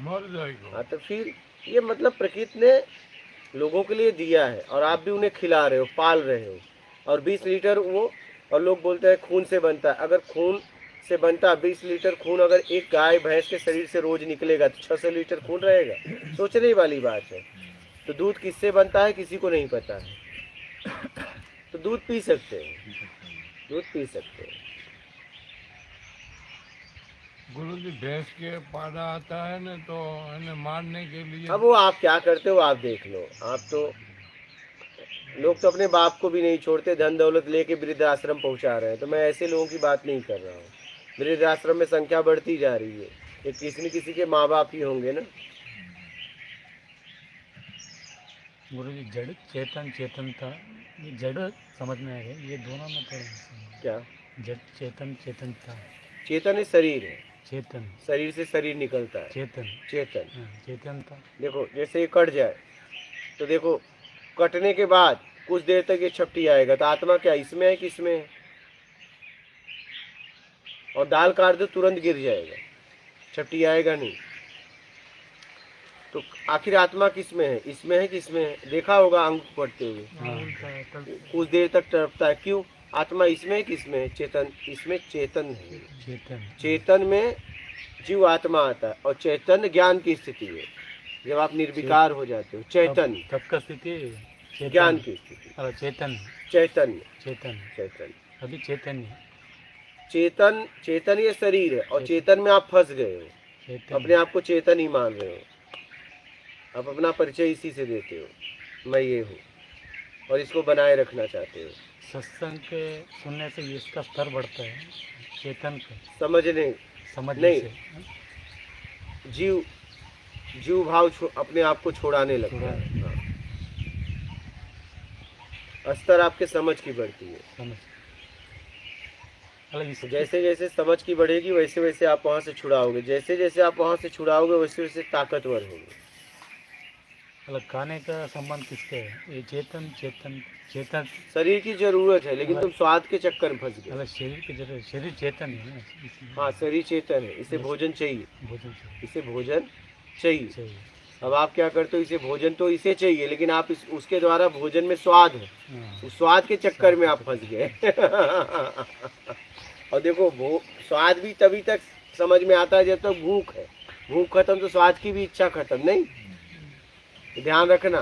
मर जाएगा। हाँ तो फिर ये मतलब प्रकृति ने लोगों के लिए दिया है और आप भी उन्हें खिला रहे हो, पाल रहे हो, और 20 लीटर वो, और लोग बोलते हैं खून से बनता है। अगर खून से बनता 20 लीटर खून अगर एक गाय भैंस के शरीर से रोज निकलेगा तो 600 लीटर खून रहेगा। सोचने वाली बात है। तो दूध किससे बनता है किसी को नहीं पता है, तो दूध पी सकते हैं, दूध पी सकते हैं। गुरु जी भैंस के पाड़ा आता है ना तो इन्हें मारने के लिए अब वो आप क्या करते हो आप देख लो। आप तो लोग तो अपने बाप को भी नहीं छोड़ते, धन दौलत लेके वृद्धाश्रम पहुंचा रहे हैं। तो मैं ऐसे लोगों की बात नहीं कर रहा हूँ। वृद्धाश्रम में संख्या बढ़ती जा रही है, ये किसी न किसी के माँ बाप ही होंगे ना। गुरु जी जड़ चेतन चेतनता, ये जड़ समझ में आ गया, ये दोनों में थोड़ा क्या? जड़ चेतन चेतनता, चेतन है शरीर है, चेतन शरीर से शरीर निकलता है। चेतन, चेतन, हाँ, चेतनता। देखो जैसे ये कट जाए तो देखो कटने के बाद कुछ देर तक ये छपटी आएगा, तो आत्मा क्या इसमें है कि इसमें है? और दाल काट दो तुरंत गिर जाएगा, छपटी आएगा नहीं। तो आखिर आत्मा किस में है, इसमें है कि इसमें है? देखा होगा अंग पढ़ते हुए, कुछ देर तक तड़पता है। क्यों? आत्मा इसमें है कि इसमें है? चेतन, इसमें चेतन है। चेतन, चेतन में जीव आत्मा आता है, और चेतन ज्ञान की स्थिति है। जब आप निर्विकार हो जाते हो, चेतन तब का स्थिति चेतन, ज्ञान की स्थिति, चेतन, चैतन्य, चेतन, चैतन्य, अभी चैतन्य, चेतन, चेतन ये शरीर है, और चेतन में आप फंस गए हो, चेतन, अपने आप को चेतन ही मान रहे हो। आप अपना परिचय इसी से देते हो, मैं ये हूँ, और इसको बनाए रखना चाहते हो। सत्संग के सुनने से इसका स्तर बढ़ता है, चेतन का समझने समझने नहीं। से जीव भाव अपने आप को छोड़ाने लगता है। हाँ। स्तर आपके समझ की बढ़ती है। समझ, अलग इस जैसे जैसे समझ की बढ़ेगी वैसे वैसे आप वहाँ से छुड़ाओगे, जैसे जैसे आप वहाँ से छुड़ाओगे वैसे वैसे ताकतवर होगे। अलग खाने का संबंध किसके है? ये चेतन चेतन चेतन, शरीर की जरूरत है, लेकिन तुम स्वाद के चक्कर में फंस गए। अलग शरीर की जरूरत, शरीर चेतन है ना, इसलिए हाँ, शरीर चेतन है, इसे भोजन चाहिए, भोजन चाहिए, इसे भोजन चाहिए। चाहिए। अब आप क्या करते हो, इसे भोजन तो इसे चाहिए, लेकिन आप उसके द्वारा भोजन में स्वाद है, हाँ, उस स्वाद के चक्कर में आप फंस गए। और देखो स्वाद भी तभी तक समझ में आता है जब तक भूख है। भूख खत्म तो स्वाद की भी इच्छा खत्म। नहीं, ध्यान रखना।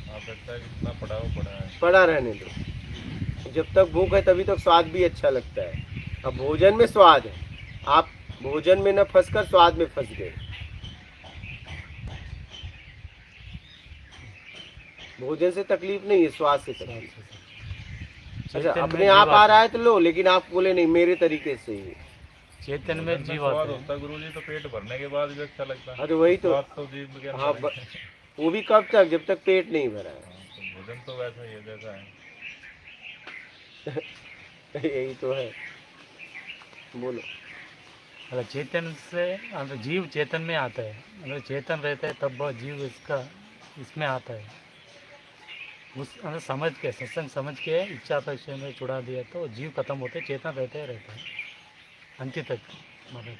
आप लगता है कि इतना पड़ा हो पड़ा है। पड़ा रहने दो, जब तक भूख है तभी तक स्वाद भी अच्छा लगता है। अब भोजन में स्वाद है, आप भोजन में न फंसकर स्वाद में फंस गए। भोजन से तकलीफ नहीं है, स्वाद से तकलीफ। अच्छा, चेतन में अपने आप जीव आ रहा है तो लो, लेकिन आप बोले नहीं मेरे तरीके से ही। चेतन में जीव स्वाद आता है। होता है गुरुजी, तो पेट भरने के बाद भी अच्छा लगता है। अरे वही तो, स्वाद तो जीभ के हाँ, अंदर है। वो भी कब तक, जब तक पेट नहीं भरा है। तो भोजन तो वैसा ही है जैसा है। यही तो है। बोलो। अगर चेतन से अगर जीव चेतन में आता है, अगर चेतन रहता है तब वह जीव इसका इसमें आता है। उस अगर समझ के सत्संग समझ के इच्छा अपेक्षा में छुड़ा दिया तो जीव खत्म होते, चेतन रहता है अंत तक मतलब।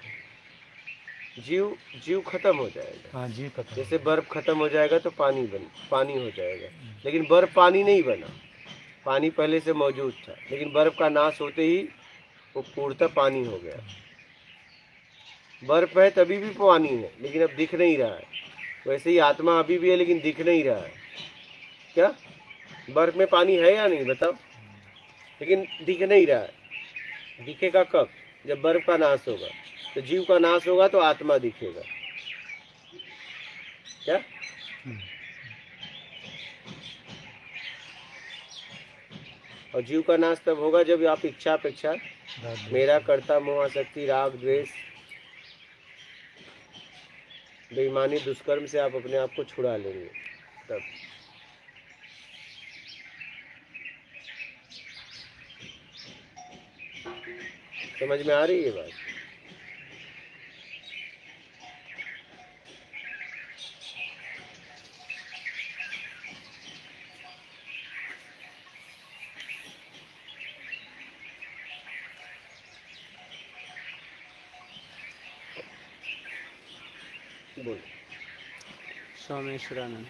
जीव खत्म हो जाएगा। हाँ, जीव खत्म। जैसे बर्फ खत्म हो जाएगा तो पानी हो जाएगा, लेकिन बर्फ पानी नहीं बना, पानी पहले से मौजूद था, लेकिन बर्फ का नाश होते ही वो पूर्णतः पानी हो गया। बर्फ है तभी भी पानी है, लेकिन अब दिख नहीं रहा है। वैसे ही आत्मा अभी भी है, लेकिन दिख नहीं रहा है। क्या बर्फ में पानी है या नहीं बताओ? लेकिन दिख नहीं रहा है। दिखेगा कब? जब बर्फ का नाश होगा। तो जीव का नाश होगा तो आत्मा दिखेगा। क्या? और जीव का नाश तब होगा जब आप इच्छा अपेक्षा, मेरा कर्ता, मोह, आसक्ति, राग, द्वेष, बेईमानी, दुष्कर्म से आप अपने आप को छुड़ा लेंगे। तब समझ में आ रही है बात? बोलो। सोमेश्वरानंद,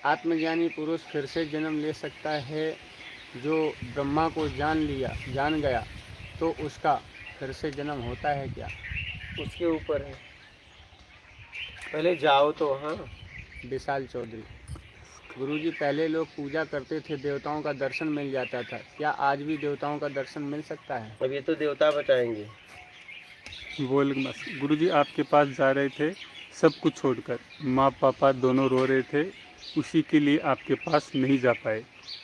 आत्मज्ञानी पुरुष फिर से जन्म ले सकता है। जो ब्रह्मा को जान गया तो उसका फिर से जन्म होता है क्या? उसके ऊपर है, पहले जाओ तो। हाँ, विशाल चौधरी, गुरुजी पहले लोग पूजा करते थे, देवताओं का दर्शन मिल जाता था। क्या आज भी देवताओं का दर्शन मिल सकता है? अब ये तो देवता बताएंगे। बोल बस। गुरुजी आपके पास जा रहे थे सब कुछ छोड़कर, माँ पापा दोनों रो रहे थे, उसी के लिए आपके पास नहीं जा पाए।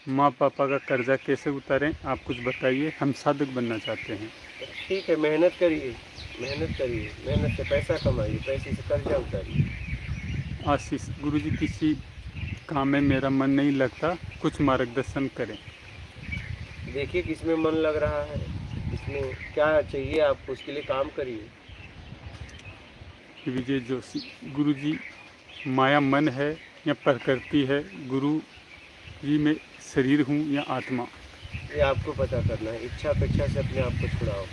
माँ पापा का कर्जा कैसे उतारें, आप कुछ बताइए, हम साधक बनना चाहते हैं। ठीक है, मेहनत करिए, मेहनत करिए, मेहनत से पैसा कमाइए, पैसे से कर्जा उतारिए। आशीष, गुरुजी किसी काम में मेरा मन नहीं लगता, कुछ मार्गदर्शन करें। देखिए किसमें मन लग रहा है, इसमें क्या चाहिए आपको, उसके लिए काम करिए। विजय जोशी, गुरुजी माया मन है या प्रकृति है? गुरु जी मैं शरीर हूँ या आत्मा? ये आपको पता करना है। इच्छा अपेक्षा से अपने आप को छुड़ाओ।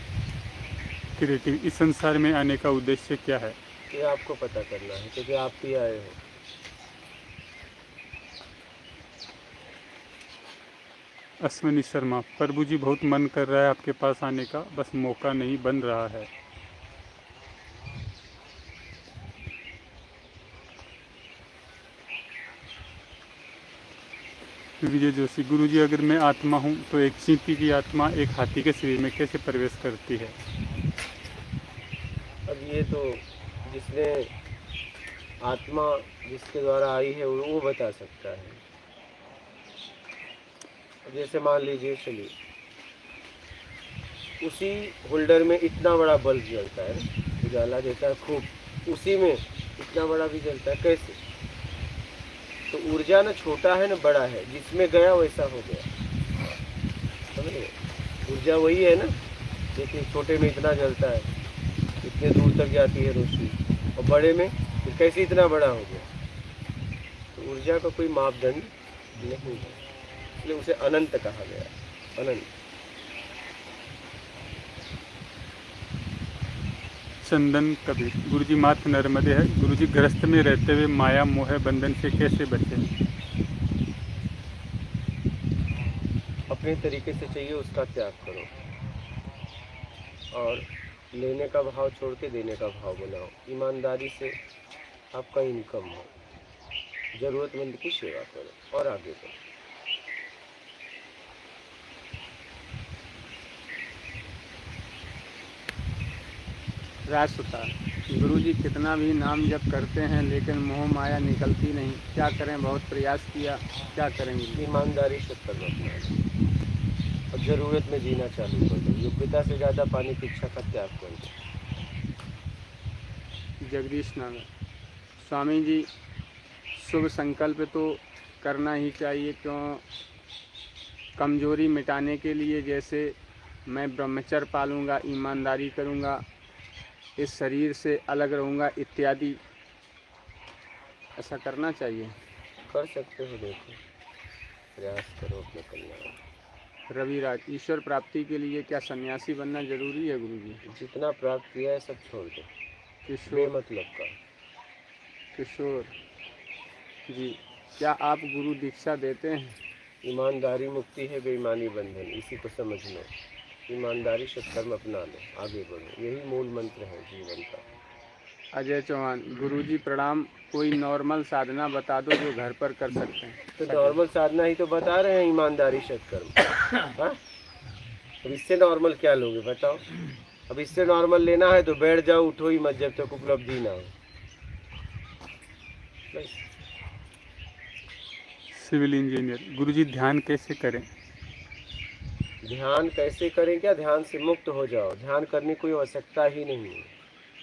क्रिएटिव, इस संसार में आने का उद्देश्य क्या है? ये आपको पता करना है, क्योंकि आप ही आए हो। अश्विनी शर्मा, प्रभु जी बहुत मन कर रहा है आपके पास आने का, बस मौका नहीं बन रहा है। विजय जोशी, गुरुजी अगर मैं आत्मा हूँ तो एक चींटी की आत्मा एक हाथी के शरीर में कैसे प्रवेश करती है? अब ये तो जिसने आत्मा जिसके द्वारा आई है वो बता सकता है। जैसे मान लीजिए, चलिए उसी होल्डर में इतना बड़ा बल्ब जलता है, उजाला देता है खूब, उसी में इतना बड़ा भी जलता है। कैसे? तो ऊर्जा ना छोटा है ना बड़ा है, जिसमें गया वैसा हो गया। समझ गए? ऊर्जा वही है ना। देखिए छोटे में इतना जलता है, इतने दूर तक जाती है रोशनी, और बड़े में फिर कैसे इतना बड़ा हो गया। तो ऊर्जा का कोई मापदंड नहीं है, इसलिए उसे अनंत कहा गया। अनंत। चंदन कबीर, गुरुजी माथ नर्मदे है। गुरुजी गृहस्थ में रहते हुए माया मोह बंधन से कैसे बचें? अपने तरीके से चाहिए उसका त्याग करो, और लेने का भाव छोड़ के देने का भाव बनाओ। ईमानदारी से आपका इनकम हो, ज़रूरतमंद की सेवा करो और आगे बढ़ो। राजसुता, गुरुजी कितना भी नाम जप करते हैं लेकिन मोह माया निकलती नहीं, क्या करें? बहुत प्रयास किया, क्या करेंगे? ईमानदारी से करना अपना, और ज़रूरत में जीना चालू कर दो। योग्यता से ज़्यादा पाने की इच्छा का त्याग कर दो। जगदीश नागर, स्वामी जी शुभ संकल्प तो करना ही चाहिए, क्यों? कमजोरी मिटाने के लिए, जैसे मैं ब्रह्मचर्य पालूंगा, ईमानदारी करूंगा, इस शरीर से अलग रहूंगा इत्यादि, ऐसा करना चाहिए। कर सकते हो, देखो प्रयास करो अपने कल्याण। रविराज, ईश्वर प्राप्ति के लिए क्या सन्यासी बनना जरूरी है गुरुजी? जितना प्राप्त किया है सब छोड़ दो, किशोर, मतलब का। किशोर जी, क्या आप गुरु दीक्षा देते हैं? ईमानदारी मुक्ति है, बेईमानी बंधन, इसी को समझ लो। ईमानदारी सत्कर्म अपना लो, आगे बढ़ो, यही मूल मंत्र है जीवन का। अजय चौहान, गुरुजी प्रणाम। कोई नॉर्मल साधना बता दो जो घर पर कर सकते हैं। तो नॉर्मल साधना ही तो बता रहे हैं, ईमानदारी सत्कर्म। हाँ, अब इससे नॉर्मल क्या लोगे बताओ? अब इससे नॉर्मल लेना है तो बैठ जाओ, उठो ही मत जब तक उपलब्धि ना हो। बस। सिविल इंजीनियर, गुरुजी ध्यान कैसे करें? ध्यान कैसे करें? क्या ध्यान से मुक्त हो जाओ, ध्यान करने की कोई आवश्यकता ही नहीं है,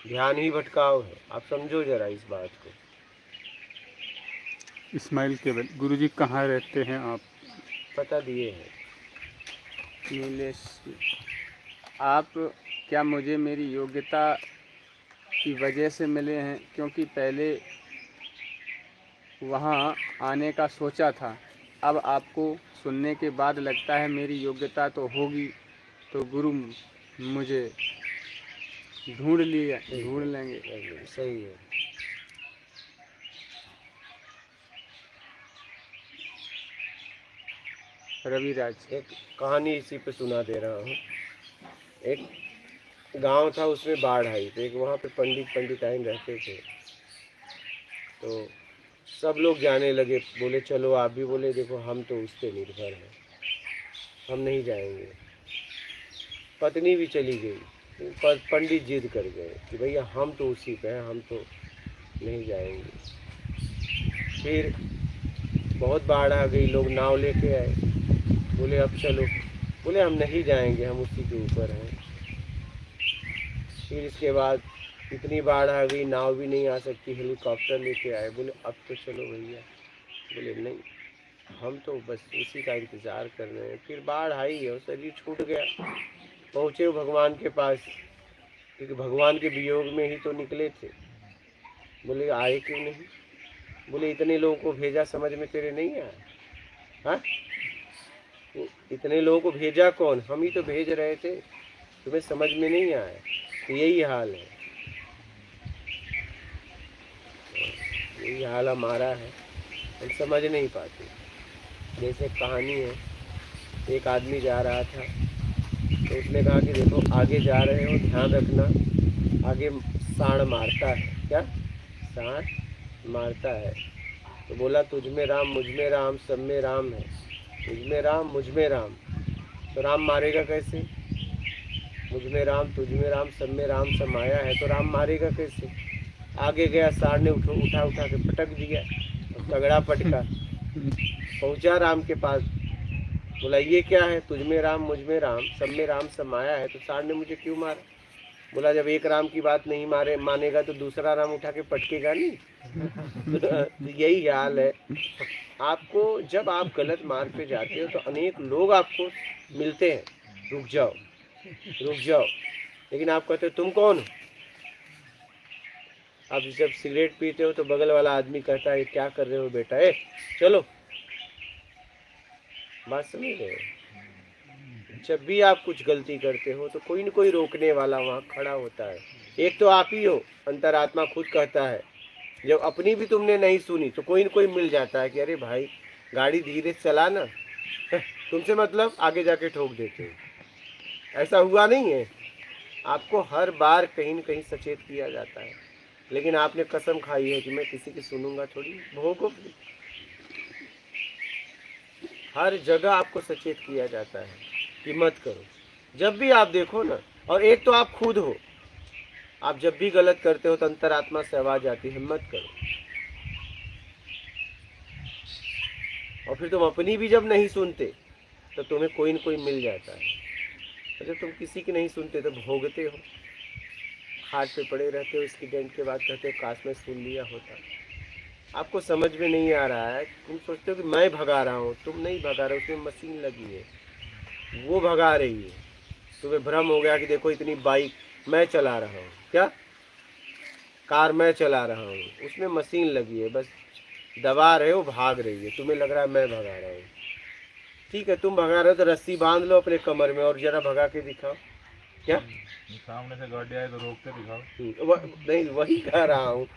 ध्यान ही भटकाव है। आप समझो जरा इस बात को। इस्माइल केवल, गुरुजी कहाँ रहते हैं आप? पता दिए हैं। नीलेश, आप क्या मुझे मेरी योग्यता की वजह से मिले हैं? क्योंकि पहले वहाँ आने का सोचा था, अब आपको सुनने के बाद लगता है मेरी योग्यता तो होगी, तो गुरु मुझे ढूंढ लेंगे। सही है। रविराज, एक कहानी इसी पे सुना दे रहा हूँ। एक गांव था, उसमें बाढ़ आई, तो एक वहाँ पे पंडिताइन रहते थे। तो सब लोग जाने लगे, बोले चलो आप भी। बोले देखो हम तो उस पर निर्भर हैं, हम नहीं जाएंगे। पत्नी भी चली गई, पंडित जिद कर गए कि भैया हम तो उसी पे हैं, हम तो नहीं जाएंगे। फिर बहुत बाढ़ आ गई, लोग नाव लेके आए, बोले अब चलो। बोले हम नहीं जाएंगे, हम उसी के ऊपर हैं। फिर इसके बाद इतनी बाढ़ आ गई, नाव भी नहीं आ सकती, हेलीकॉप्टर लेके आए। बोले अब तो चलो भैया। बोले नहीं, हम तो बस उसी का इंतज़ार कर रहे हैं। फिर बाढ़ आई और शरीर छूट गया। पहुँचे भगवान के पास, क्योंकि भगवान के वियोग में ही तो निकले थे। बोले आए क्यों नहीं? बोले इतने लोगों को भेजा, समझ में तेरे नहीं आया? हाँ, इतने लोगों को भेजा कौन? हम ही तो भेज रहे थे, तुम्हें समझ में नहीं आया? तो यही हाल है, यही हाल हमारा है, हम समझ नहीं पाते। जैसे कहानी है, एक आदमी जा रहा था, तो उसने कहा कि देखो आगे जा रहे हो, ध्यान रखना, आगे सांड मारता है। क्या? सांड मारता है। तो बोला तुझ में राम, मुझ में राम, सब में राम है। मुझ में राम, मुझ में राम, तो राम मारेगा कैसे? मुझ में राम, तुझ में राम, सब में राम समाया है, तो राम मारेगा कैसे? आगे गया, सांड ने उठा के पटक दिया, तगड़ा पटका। पहुंचा राम के पास, बोला ये क्या है? तुझ में राम, मुझ में राम, सब में राम समाया है, तो सांड ने मुझे क्यों मारा? बोला जब एक राम की बात नहीं मानेगा तो दूसरा राम उठा के पटकेगा नहीं। तो यही हाल है। आपको जब आप गलत मार्ग पे जाते हो तो अनेक लोग आपको मिलते हैं, रुक जाओ रुक जाओ, लेकिन आप कहते हो तुम कौन हो? आप जब सिगरेट पीते हो तो बगल वाला आदमी कहता है क्या कर रहे हो बेटा, चलो। बात समझ रहे हो? जब भी आप कुछ गलती करते हो तो कोई न कोई रोकने वाला वहाँ खड़ा होता है। एक तो आप ही हो, अंतरात्मा खुद कहता है। जब अपनी भी तुमने नहीं सुनी तो कोई न कोई मिल जाता है कि अरे भाई गाड़ी धीरे चला ना, तुमसे मतलब आगे जाके ठोक देते हो। ऐसा हुआ नहीं है? आपको हर बार कहीं न कहीं सचेत किया जाता है, लेकिन आपने कसम खाई है कि मैं किसी की सुनूंगा थोड़ी। भोगो, हर जगह आपको सचेत किया जाता है कि मत करो। जब भी आप देखो ना, और एक तो आप खुद हो, आप जब भी गलत करते हो तो अंतरात्मा से आवाज आती है मत करो। और फिर तुम अपनी भी जब नहीं सुनते तो तुम्हें कोई न कोई मिल जाता है। और जब तुम किसी की नहीं सुनते तो भोगते हो, हाथ पे पड़े रहते हो, एक्सीडेंट के बाद कहते हो काश मैं सुन लिया होता। आपको समझ में नहीं आ रहा है, तुम सोचते हो कि मैं भगा रहा हूँ, तुम नहीं भगा रहे हो, उसमें मशीन लगी है, वो भगा रही है। तुम्हें भ्रम हो गया कि देखो इतनी बाइक मैं चला रहा हूँ, क्या कार मैं चला रहा हूँ, उसमें मशीन लगी है, बस दबा रहे हो, भाग रही है, तुम्हें लग रहा है मैं भगा रहा हूँ। ठीक है, तुम भगा रहे हो तो रस्सी बांध लो अपने कमर में और जरा भगा के दिखाओ। क्या सामने से गाड़ी आए तो रोक के दिखाओ। नहीं, वही कह रहा हूँ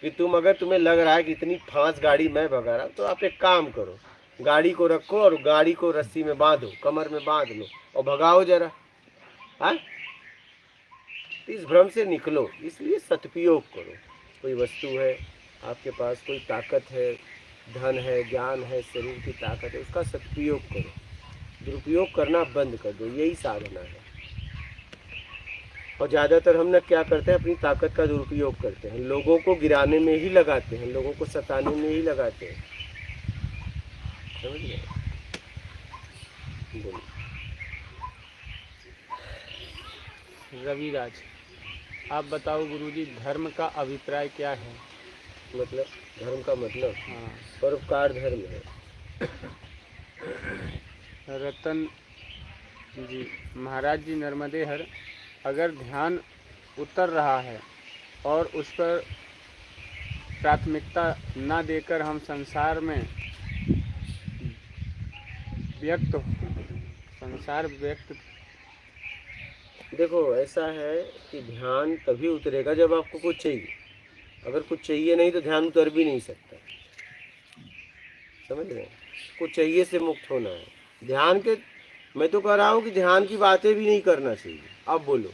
कि तुम्हें लग रहा है कि इतनी फास्ट गाड़ी मैं भगा रहा हूँ, तो आप एक काम करो, गाड़ी को रखो और गाड़ी को रस्सी में बांधो, कमर में बांध लो और भगाओ जरा। हाँ, इस भ्रम से निकलो। इसलिए सदुपयोग करो। कोई वस्तु है आपके पास, कोई ताकत है, धन है, ज्ञान है, शरीर की ताकत है, उसका सदुपयोग करो। दुरुपयोग करना बंद कर दो, यही साधना है। और ज़्यादातर हम ना क्या करते हैं, अपनी ताकत का दुरुपयोग करते हैं, लोगों को गिराने में ही लगाते हैं, लोगों को सताने में ही लगाते हैं। समझ गए? बोलिए। रविराज, आप बताओ गुरुजी, धर्म का अभिप्राय क्या है? मतलब धर्म का मतलब हाँ, परोपकार धर्म है। रतन जी, महाराज जी नर्मदे हर, अगर ध्यान उतर रहा है और उस पर प्राथमिकता न देकर हम संसार व्यक्त देखो ऐसा है कि ध्यान तभी उतरेगा जब आपको कुछ चाहिए। अगर कुछ चाहिए नहीं तो ध्यान उतर भी नहीं सकता। समझ रहे हैं? कुछ चाहिए से मुक्त होना है। ध्यान के, मैं तो कह रहा हूँ कि ध्यान की बातें भी नहीं करना चाहिए। अब बोलो,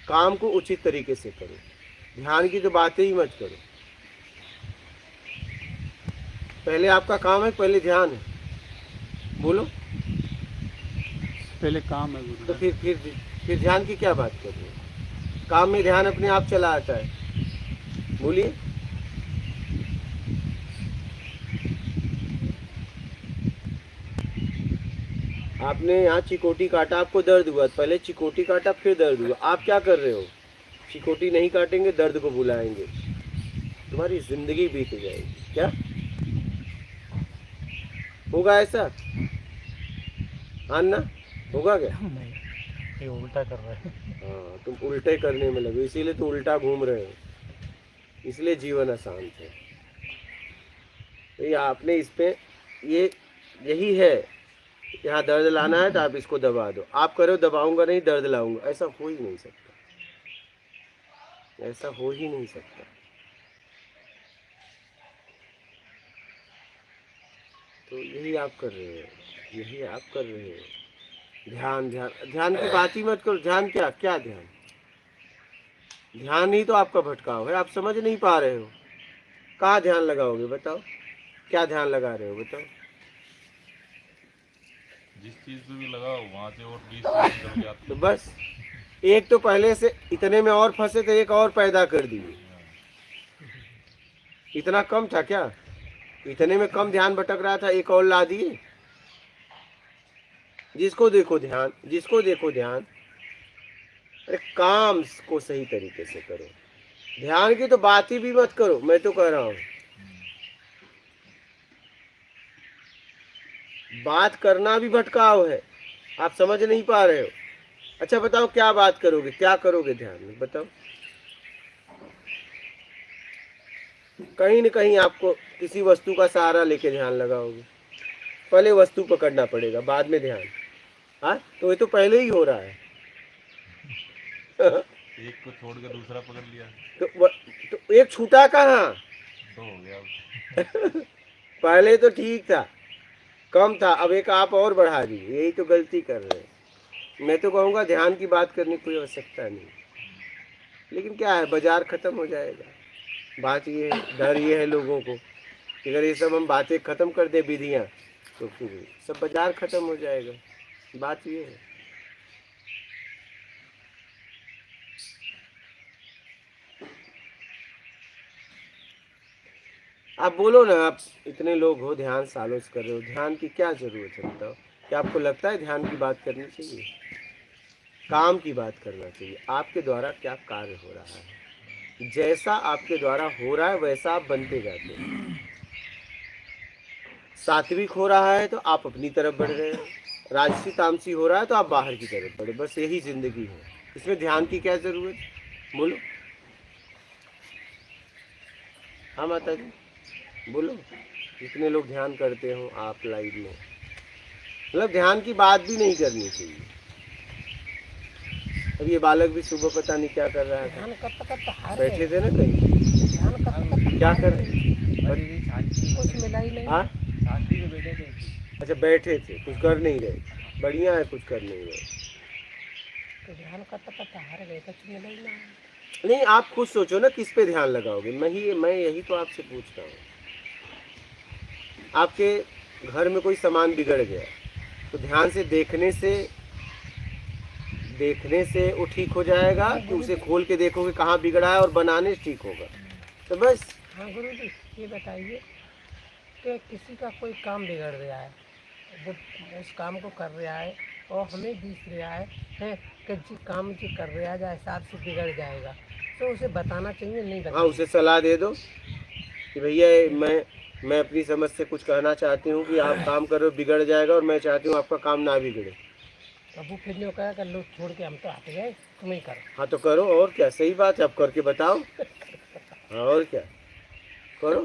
काम को उचित तरीके से करो, ध्यान की तो बातें ही मत करो। पहले आपका काम है, पहले ध्यान है। बोलो, पहले काम है गुरु। तो फिर ध्यान की क्या बात कर रहे हो? काम में ध्यान अपने आप चला आता है। बोलिए। आपने यहाँ चिकोटी काटा, आपको दर्द हुआ, पहले चिकोटी काटा फिर दर्द हुआ। आप क्या कर रहे हो? चिकोटी नहीं काटेंगे, दर्द को बुलाएंगे, तुम्हारी जिंदगी बीत जाएगी। क्या होगा ऐसा? अन्ना होगा क्या? नहीं, ये उल्टा कर रहा है। हाँ, तुम उल्टे करने में लगे, इसीलिए तो उल्टा घूम रहे हो, इसलिए जीवन अशांत है। तो ये आपने इस पे, ये यही है, यहाँ दर्द लाना है तो आप इसको दबा दो। आप करो दबाऊंगा नहीं, दर्द लाऊंगा, ऐसा हो ही नहीं सकता। ऐसा हो ही नहीं सकता। तो यही आप कर रहे हो, यही आप कर रहे हो। ध्यान ध्यान ध्यान की बात ही मत करो। ध्यान क्या क्या ध्यान? ध्यान ही तो आपका भटकाव है। आप समझ नहीं पा रहे हो। कहाँ ध्यान लगाओगे बताओ? क्या ध्यान लगा रहे हो बताओ? जिस चीज पे भी लगाओ वहां से और 20 निकल के आती तो बस एक तो पहले से इतने में और फंसे थे, एक और पैदा कर दिए। इतना कम था क्या? इतने में कम ध्यान भटक रहा था, एक और ला दिए। जिसको देखो ध्यान, जिसको देखो ध्यान। अरे काम को सही तरीके से करो, ध्यान की तो बात ही भी मत करो। मैं तो कह रहा हूं, बात करना भी भटकाव है। आप समझ नहीं पा रहे हो। अच्छा बताओ क्या बात करोगे, क्या करोगे ध्यान में बताओ? कहीं न कहीं आपको किसी वस्तु का सहारा लेके ध्यान लगाओगे। पहले वस्तु पकड़ना पड़ेगा, बाद में ध्यान। हाँ, तो ये तो पहले ही हो रहा है। एक को छोड़ के दूसरा पकड़ लिया तो एक छूटा कहाँ? तो हो गया। पहले तो ठीक था, कम था, अब एक आप और बढ़ा दी। यही तो गलती कर रहे हैं। मैं तो कहूँगा ध्यान की बात करने की कोई आवश्यकता नहीं। लेकिन क्या है, बाजार खत्म हो जाएगा। बात ये है, डर ये है लोगों को कि अगर ये सब हम बातें खत्म कर दे, विधियाँ, तो फिर सब बाजार खत्म हो जाएगा। बात ये है। आप बोलो ना, आप इतने लोग हो, ध्यान सालों से कर रहे हो, ध्यान की क्या जरूरत है बताओ? क्या आपको लगता है ध्यान की बात करनी चाहिए? काम की बात करना चाहिए। आपके द्वारा क्या कार्य हो रहा है, जैसा आपके द्वारा हो रहा है वैसा आप बनते जाते हैं। सात्विक हो रहा है तो आप अपनी तरफ बढ़ रहे हो, राजसी तामसी हो रहा है तो आप बाहर की तरफ बढ़े। बस यही जिंदगी है। इसमें ध्यान की क्या जरूरत? बोलो। हाँ माता जी बोलो। जितने लोग ध्यान करते हो आप लाइव में, मतलब ध्यान की बात भी नहीं करनी चाहिए। अब ये बालक भी सुबह पता नहीं क्या कर रहा था, ध्यान करते करते हार बैठे गए। थे ना कहीं, ध्यान करते करते क्या कर रहे हैं? कुछ मिला ही नहीं। हाँ शांति से बैठे थे। अच्छा बैठे थे, कुछ कर नहीं रहे। बढ़िया है, कुछ कर नहीं रहे। तो ध्यान करता हार गए, कुछ मिला ही नहीं। नहीं, आप खुद सोचो ना किस पे ध्यान लगाओगे। मैं यही तो आपसे पूछ रहा हूँ। आपके घर में कोई सामान बिगड़ गया तो ध्यान से देखने से वो ठीक हो जाएगा कि उसे खोल के देखोगे कहाँ बिगड़ा है और बनाने से ठीक होगा? तो बस। हाँ गुरु जी, ये बताइए कि किसी का कोई काम बिगड़ गया है, वो उस काम को कर रहा है और हमें दिख रहा है कि जी काम जी कर रहा है जो हिसाब से बिगड़ जाएगा, तो उसे बताना चाहिए नहीं बताना? हाँ, उसे सलाह दे दो कि भैया मैं अपनी समझ से कुछ कहना चाहती हूँ कि आप काम करो बिगड़ जाएगा और मैं चाहती हूँ आपका काम ना बिगड़े। अब वो फिर नहीं कहा कर लो, छोड़ के हम तो हट गए, तुम ही करो। हाँ तो करो, और क्या, सही बात है, आप करके बताओ। हाँ और क्या, करो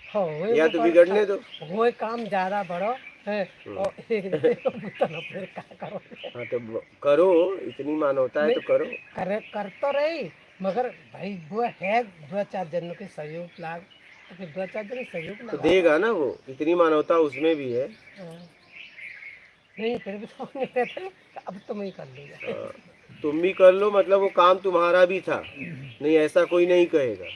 हाँ, या तो बिगड़ने दो। वो काम ज़्यादा बड़ो है और एक दिन को बुतना फिर क्या करो? हाँ तो करो, इतनी मानवता है तो करो। कर तो रही, मगर भाई वो है 2-4 जनों के सहयोग लाग, तो फिर 2-4 जन सहयोग तो लगा देगा ना वो, इतनी मानवता उसमें भी है। नहीं फिर भी तो नहीं कहते, अब तुम ही कर लीजिए। तुम भी कर लो, मतलब वो काम तुम्हारा भी था, नहीं ऐसा कोई नहीं कहेगा।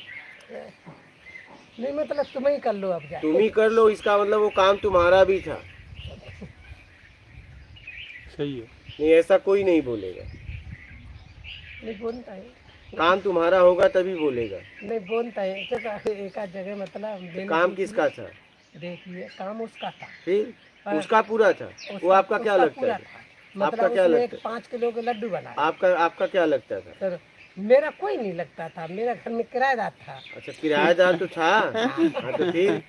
नहीं मतलब तुम ही कर लो, अब जा तुम ही कर लो, इसका मतलब वो काम तुम्हारा भी था, सही है। नहीं ऐसा कोई नहीं बोलेगा। नहीं बोलता है, काम तुम्हारा होगा तभी बोलेगा। नहीं बोलता है एक आध जगह मतलब काम किसका था? देखिए काम उसका था, फिर उसका पूरा था, वो आपका क्या लगता है? मतलब आपका क्या उसने लगता है? 5 किलो के लड्डू बनाए। आपका क्या लगता था? सर मेरा कोई नहीं लगता था, मेरा घर में किराएदार था। अच्छा किराएदार तो था। हाँ तो फिर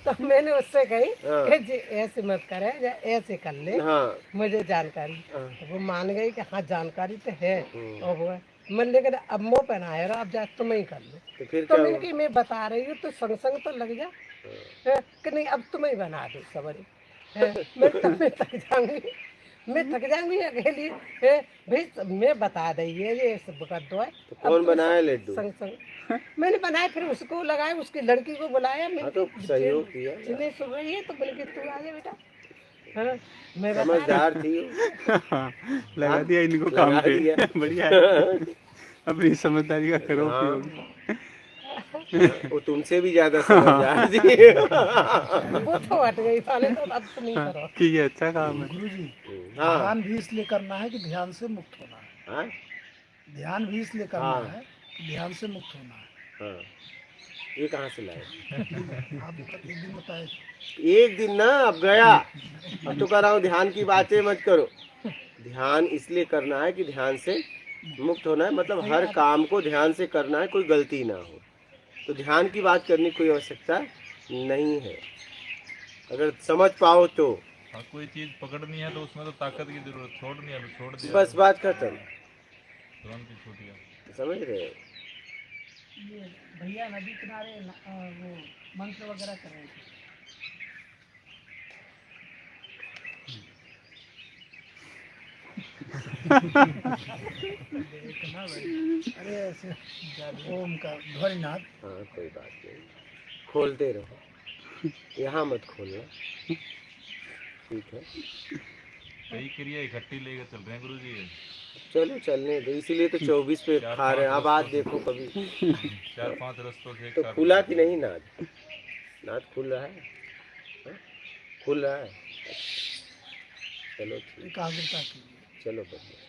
तो मैंने उससे कही हाँ। कि जी ऐसे मत करे, ऐसे कर ले, हाँ मुझे जानकारी। हाँ। तो वो मान गई कि हाँ जानकारी तो है और वो है। मैं लेकिन अब मुँह पहनाए रहा, अब जा तुम ही कर लो। तो फिर तो क्या इनकी मैं बता रही हूँ तो संग संग तो लग जा कि नहीं अब तुम ही बना दो सबरी। मैं थक जाऊंगी, मैं थक जाऊंगी अकेली। भाई मैं बता दी है ये सब कर दो है। तो कौन बनाया लड्डू? संग संग मैंने बनाया, फिर उसको लगाया, उसकी लड़की को बुलाया। हाँ तो सहयोग किया, नहीं सुन रही है तो बोले कि तू आ जा बेटा। हाँ मैं बता समझदार थी लगा दिया इनको लगा काम पे। दिया। बढ़िया है, अपनी समझदारी का करो हाँ। उपयोग। वो तुमसे भी ज्यादा समझदार थी। वो तो हट गई पहले, तो अब तुम ही करो। कि ये अच्छा काम है। गुरु जी, हाँ ध्यान भी इसलिए करना है कि ध्यान से मुक्त होना है। हाँ ध्यान भी इसलिए करना हाँ। है कि ध्यान से मुक्त होना है। हाँ, ये कहाँ से लाए? आप एक दिन बताए एक दिन ना, अब गया, अब तो कर रहा हूँ। ध्यान की बातें मत करो। ध्यान इसलिए करना है कि ध्यान से मुक्त होना है, मतलब हर काम को ध्यान से करना है, कोई गलती ना हो। तो ध्यान की बात करने की कोई आवश्यकता नहीं है, अगर समझ पाओ तो। हाँ, कोई चीज पकड़नी है तो उसमें तो ताकत की जरूरत, छोड़नी है तो छोड़ दिया, बस बात खत्म, तुरंत ही छूट गया। समझ रहे हो? ये भैया नदी किनारे वो मंत्र वगैरह कर रहे थे। अरे ऐसे ओम का ध्वनिनाद। हाँ कोई बात नहीं, खोलते रहो, यहाँ मत खोलना, ठीक है? कई क्रिया इकट्ठी लेकर चल रहे हैं गुरु जी। चलो चलने दो, इसीलिए तो 24 पे खा रहे हैं। अब आज देखो कभी 4-5 रस्तों से एक तो साथ खुला कि नहीं नाद? नाद खुल रहा है? हाँ? खुल रहा है? चलो ठीक, एकाग्रता कीजिए। चलो बढ़िया।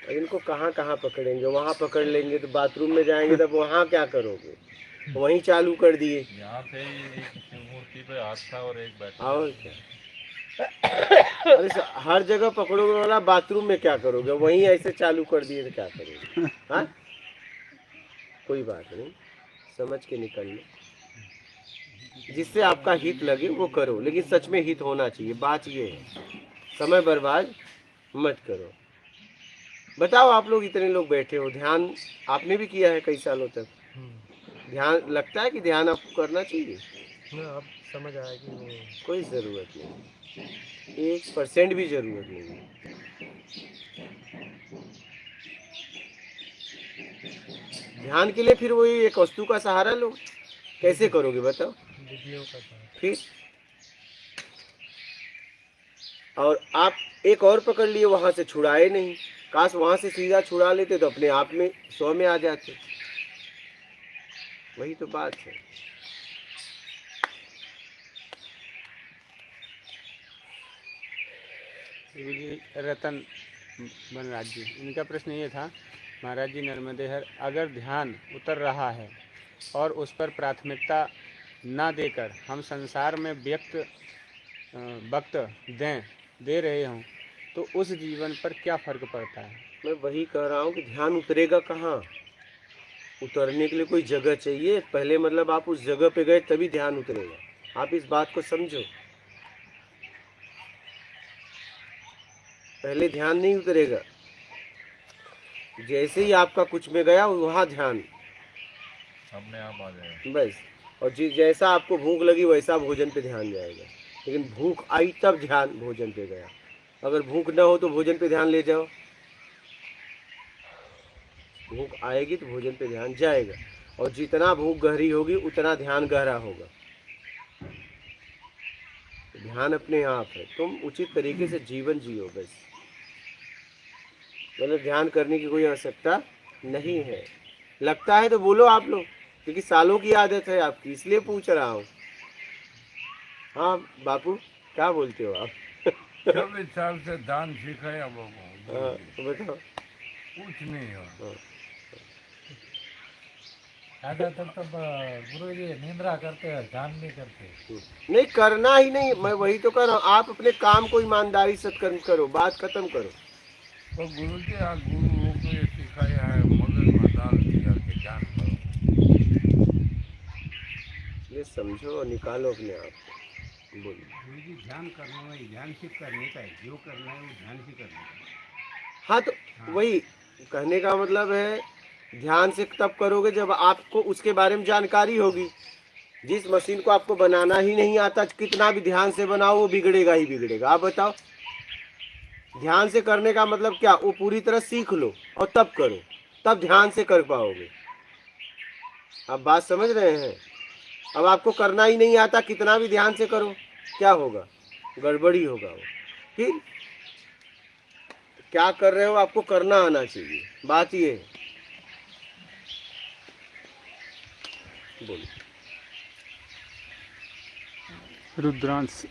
अब इनको कहाँ कहाँ पकड़ेंगे? वहाँ पकड़ लेंगे तो बाथरूम में जाएंगे, तब वहाँ क्या करोगे? वहीं चालू कर दिए। यहाँ पे ही एक मूर्ति पे हाथ था और एक बैठा। और क्या? अरे हर जगह पकड़ोगे वाला, बाथरूम में क्या करोगे? वहीं ऐसे चालू कर दिए तो क्या करोगे? हाँ कोई बात नहीं, समझ के निकल लो, जिससे आपका हित लगे वो करो, लेकिन सच में हित होना चाहिए। बात ये है, समय बर्बाद मत करो। बताओ, आप लोग इतने लोग बैठे हो, ध्यान आपने भी किया है कई सालों तक, ध्यान लगता है कि ध्यान आपको करना चाहिए? अब समझ आया कि वो कोई ज़रूरत नहीं, 1% भी ज़रूरत नहीं है। ध्यान के लिए फिर वही एक वस्तु का सहारा लो, कैसे करोगे बताओ विधियों का था। फिर? और आप एक और पकड़ लिए, वहां से छुड़ाए नहीं। काश वहां से सीधा छुड़ा लेते तो अपने आप में 100 में आ जाते। वही तो बात है। गुरुजी रतन बनराज जी, इनका प्रश्न ये था, महाराज जी नर्मदे हर, अगर ध्यान उतर रहा है और उस पर प्राथमिकता ना देकर हम संसार में वक्त दे रहे हों तो उस जीवन पर क्या फर्क पड़ता है? मैं वही कह रहा हूँ कि ध्यान उतरेगा कहाँ? उतरने के लिए कोई जगह चाहिए। पहले मतलब आप उस जगह पे गए तभी ध्यान उतरेगा। आप इस बात को समझो। पहले ध्यान नहीं उतरेगा। जैसे ही आपका कुछ में गया वहाँ ध्यान अपने आप आ जाएगा बस। और जैसा आपको भूख लगी वैसा भोजन पे ध्यान जाएगा। लेकिन भूख आई तब ध्यान भोजन पे गया। अगर भूख ना हो तो भोजन पे ध्यान ले जाओ। भूख आएगी तो भोजन पे ध्यान जाएगा। और जितना भूख गहरी होगी उतना ध्यान गहरा होगा। ध्यान अपने आप है। तुम उचित तरीके से जीवन जियो बस। मतलब ध्यान करने की कोई आवश्यकता नहीं है। लगता है तो बोलो आप लोग, क्योंकि सालों की आदत है आपकी, इसलिए पूछ रहा हूँ। हाँ बापू, क्या बोलते हो आप? 24 साल से दान सिखाया बाबू। हाँ बताओ। कुछ नहीं हो। ज़्यादातर तो गुरु जी निंद्रा करते हैं, ध्यान नहीं करते। नहीं करना ही नहीं। मैं वही तो कर रहा हूँ। आप अपने काम को ईमानदारी सत्कर्म करो, बात खत्म करो। तो गुरु जी गुरु को ये सिखाया है, मगज में डाल दिया कि ध्यान करो। ये समझो और निकालो अपने आप को। बोलो। गुरु जी ध्यान करना है, ध्यान सिर्फ करने का है, जो करना है वो ध्यान से करना है। हाँ तो वही कहने का मतलब है, ध्यान से तब करोगे जब आपको उसके बारे में जानकारी होगी। जिस मशीन को आपको बनाना ही नहीं आता, कितना भी ध्यान से बनाओ वो बिगड़ेगा ही बिगड़ेगा। आप बताओ, ध्यान से करने का मतलब क्या? वो पूरी तरह सीख लो और तब करो, तब ध्यान से कर पाओगे। आप बात समझ रहे हैं? अब आपको करना ही नहीं आता, कितना भी ध्यान से करो, क्या होगा? गड़बड़ी होगा वो। फिर क्या कर रहे हो आपको करना आना चाहिए। बात ये है। बोलो। रुद्रांश,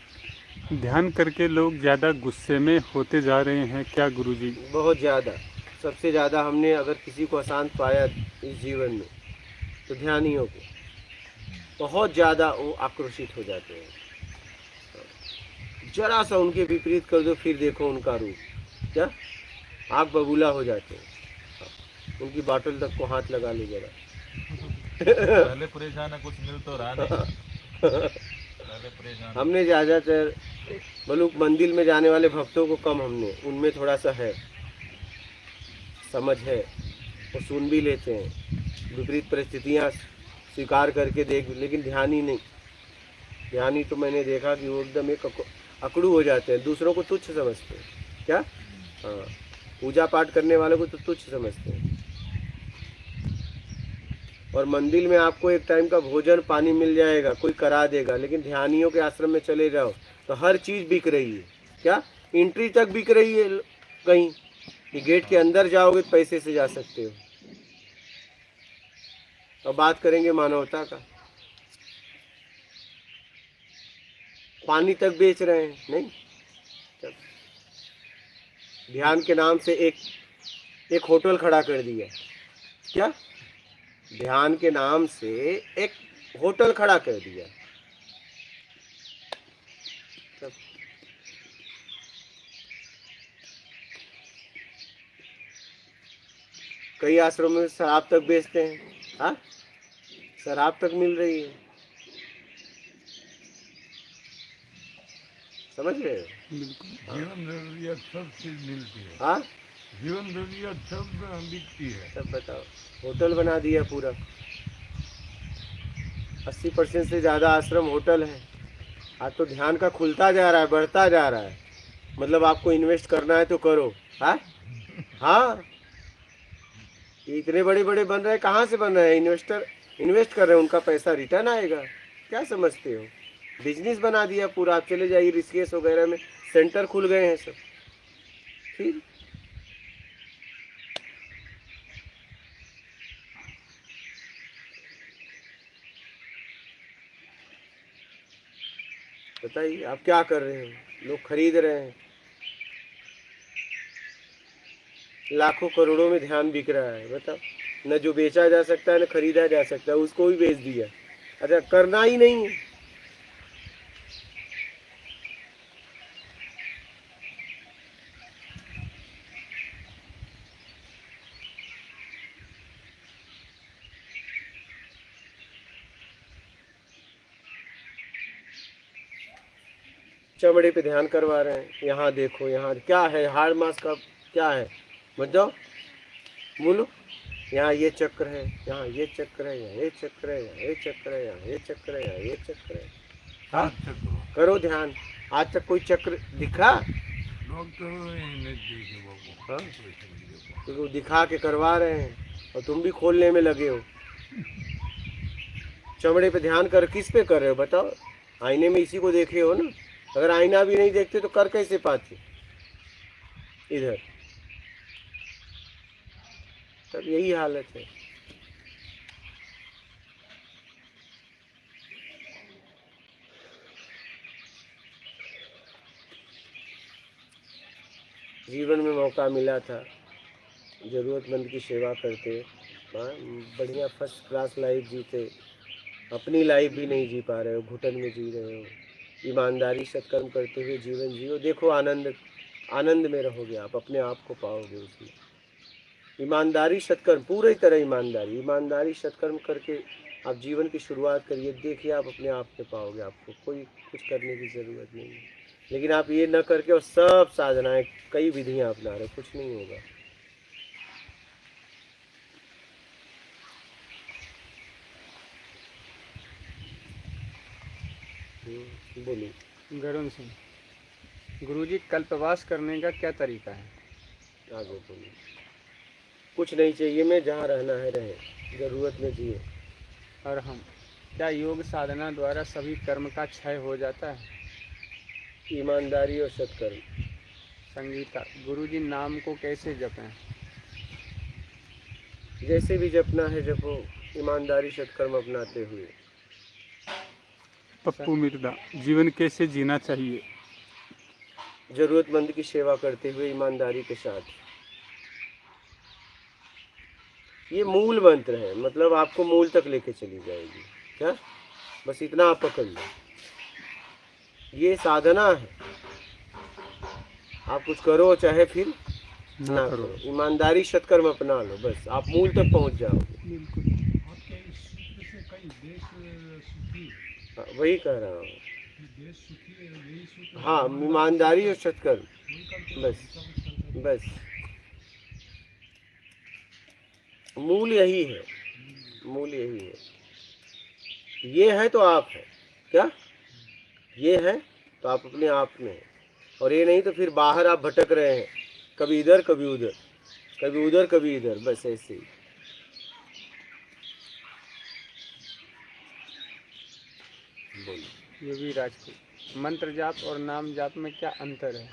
ध्यान करके लोग ज़्यादा गुस्से में होते जा रहे हैं क्या गुरुजी? बहुत ज़्यादा। सबसे ज़्यादा हमने अगर किसी को अशांत पाया इस जीवन में तो ध्यानियों को। बहुत ज़्यादा वो आक्रोशित हो जाते हैं। जरा सा उनके विपरीत कर दो, फिर देखो उनका रूप क्या, आग बबूला हो जाते हैं। उनकी बाटल तक को हाथ लगा लो जरा। पहले परेशान है, कुछ मिल तो रहा नहीं। पहले परेशान हमने ज़्यादातर बोलूँ मंदिर में जाने वाले भक्तों को कम, हमने उनमें थोड़ा सा है समझ है, वो सुन भी लेते हैं, विपरीत परिस्थितियाँ स्वीकार करके देख, लेकिन ध्यान ही नहीं। ध्यान ही तो मैंने देखा कि वो एकदम एक अकड़ू हो जाते हैं, दूसरों को तुच्छ समझते हैं क्या। हाँ, पूजा पाठ करने वालों को तो तुच्छ समझते हैं। और मंदिर में आपको एक टाइम का भोजन पानी मिल जाएगा, कोई करा देगा, लेकिन ध्यानियों के आश्रम में चले जाओ तो हर चीज़ बिक रही है क्या, एंट्री तक बिक रही है कहीं कि गेट के अंदर जाओगे तो पैसे से जा सकते हो। और बात करेंगे मानवता का, पानी तक बेच रहे हैं नहीं। ध्यान के नाम से एक होटल खड़ा कर दिया क्या, ध्यान के नाम से एक होटल खड़ा कर दिया। कई आश्रमों में शराब तक बेचते हैं। हाँ, शराब तक मिल रही है, समझ रहे हो? जीवन जरूरियत सब चीज मिलती है। हाँ, जीवन जरूरियत सब बिकती है। सब बताओ, होटल बना दिया पूरा। 80% से ज़्यादा आश्रम होटल है। आज तो ध्यान का खुलता जा रहा है, बढ़ता जा रहा है। मतलब आपको इन्वेस्ट करना है तो करो। हाँ हाँ, ये इतने बड़े बड़े बन रहे हैं, कहाँ से बन रहे हैं? इन्वेस्टर इन्वेस्ट कर रहे हैं, उनका पैसा रिटर्न आएगा। क्या समझते हो? बिजनेस बना दिया पूरा। आप चले जाइए ऋषिकेश वगैरह में, सेंटर खुल गए हैं सब। फिर बताइए आप क्या कर रहे हो? लोग खरीद रहे हैं, लाखों करोड़ों में ध्यान बिक रहा है। बताओ, न जो बेचा जा सकता है न खरीदा जा सकता है, उसको भी बेच दिया। अच्छा, करना ही नहीं है। चमड़े पे ध्यान करवा रहे हैं। यहाँ देखो, यहाँ क्या है? हाड़ मास का क्या है? बताओ, बोलो। यहाँ ये चक्र है, यहाँ ये चक्र है, यहाँ ये चक्र है, यहाँ ये चक्र है, यहाँ ये चक्र है, यहाँ ये चक्र है। हाँ, करो ध्यान। आज तक कोई चक्र दिखा? डॉक्टर नहीं देखे बाबू। हाँ, तो दिखा के करवा रहे हैं और तुम भी खोलने में लगे हो। चमड़े पे ध्यान कर, किस पे कर रहे हो बताओ? आईने में इसी को देखे हो ना। अगर आईना भी नहीं देखते तो कर कैसे पाते? इधर तब यही हालत है। जीवन में मौका मिला था, ज़रूरतमंद की सेवा करते, हाँ, बढ़िया फर्स्ट क्लास लाइफ जीते। अपनी लाइफ भी नहीं जी पा रहे हो, घुटन में जी रहे हो। ईमानदारी सत्कर्म करते हुए जीवन जियो। देखो, आनंद में रहोगे आप, अपने आप को पाओगे उसमें। ईमानदारी सत्कर्म, पूरी तरह ईमानदारी सत्कर्म करके आप जीवन की शुरुआत करिए। देखिए, आप अपने आप में पाओगे। आपको कोई कुछ करने की ज़रूरत नहीं है। लेकिन आप ये न करके और सब साधनाएं, कई विधियां अपना रहे, कुछ नहीं होगा। बोलिए। गरुण सिंह, गुरुजी, कल्पवास करने का क्या तरीका है? आगे बोलिए। कुछ नहीं चाहिए, मैं जहाँ रहना है रहे, ज़रूरत में जिए। और हम, क्या योग साधना द्वारा सभी कर्म का क्षय हो जाता है? ईमानदारी और सत्कर्म। संगीता, गुरुजी, नाम को कैसे जपें? जैसे भी जपना है जपो, ईमानदारी सत्कर्म अपनाते हुए। पप्पू मिर्दा, जीवन कैसे जीना चाहिए? ज़रूरतमंद की सेवा करते हुए, ईमानदारी के साथ। ये मूल मंत्र है, मतलब आपको मूल तक लेके चली जाएगी। क्या? बस इतना आप पकड़ लो। ये साधना है। आप कुछ करो चाहे फिर ना करो, ईमानदारी सत्कर्म अपना लो, बस आप मूल तक पहुंच जाओगे। हाँ, वही कह रहा हूँ। हाँ, ईमानदारी और सत्कर्म, बस मूल यही है। ये है तो आप है। क्या? ये है तो आप अपने आप में हैं। और ये नहीं तो फिर बाहर आप भटक रहे हैं, कभी इधर कभी उधर, कभी उधर कभी इधर, बस ऐसे ही। बोलिए। योगी राजपूत, मंत्र जाप और नाम जाप में क्या अंतर है?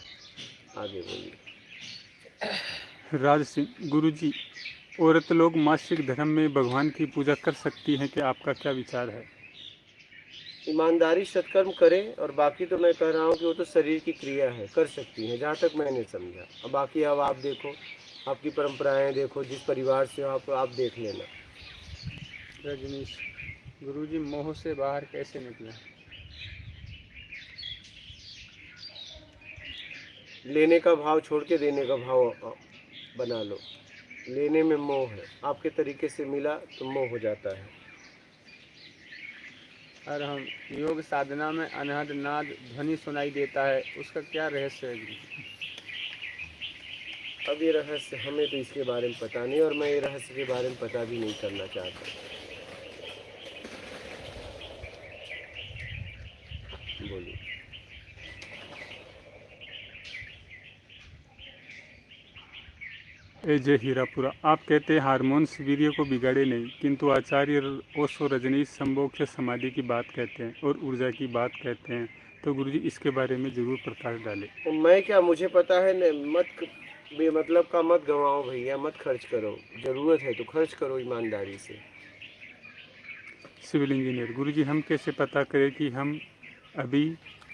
आगे बोलिए। राज सिंह, गुरुजी, औरत लोग मासिक धर्म में भगवान की पूजा कर सकती हैं कि आपका क्या विचार है? ईमानदारी सत्कर्म करें, और बाकी तो मैं कह रहा हूँ कि वो तो शरीर की क्रिया है, कर सकती हैं जहाँ तक मैंने समझा। अब बाकी अब आप देखो, आपकी परंपराएं देखो, जिस परिवार से हो आप देख लेना। रजनीश, गुरुजी, मोह से बाहर कैसे निकलें? लेने का भाव छोड़ के देने का भाव बना लो। लेने में मोह है, आपके तरीके से मिला तो मोह हो जाता है। और हम, योग साधना में अनहद नाद ध्वनि सुनाई देता है, उसका क्या रहस्य है गुरुजी? अब ये रहस्य हमें तो इसके बारे में पता नहीं, और मैं ये रहस्य के बारे में पता भी नहीं करना चाहता। बोलिए। ए जय हीरापुरा, आप कहते हैं हार्मोन्स वीर्य को बिगाड़े नहीं, किंतु आचार्य ओशो रजनीश संभोग समाधि की बात कहते हैं और ऊर्जा की बात कहते हैं, तो गुरुजी इसके बारे में जरूर प्रकाश डालें। तो मैं क्या, मुझे पता है न, मत बेमतलब का मत गंवाओ भैया, मत खर्च करो, ज़रूरत है तो खर्च करो ईमानदारी से। सिविल इंजीनियर, गुरुजी हम कैसे पता करें कि हम अभी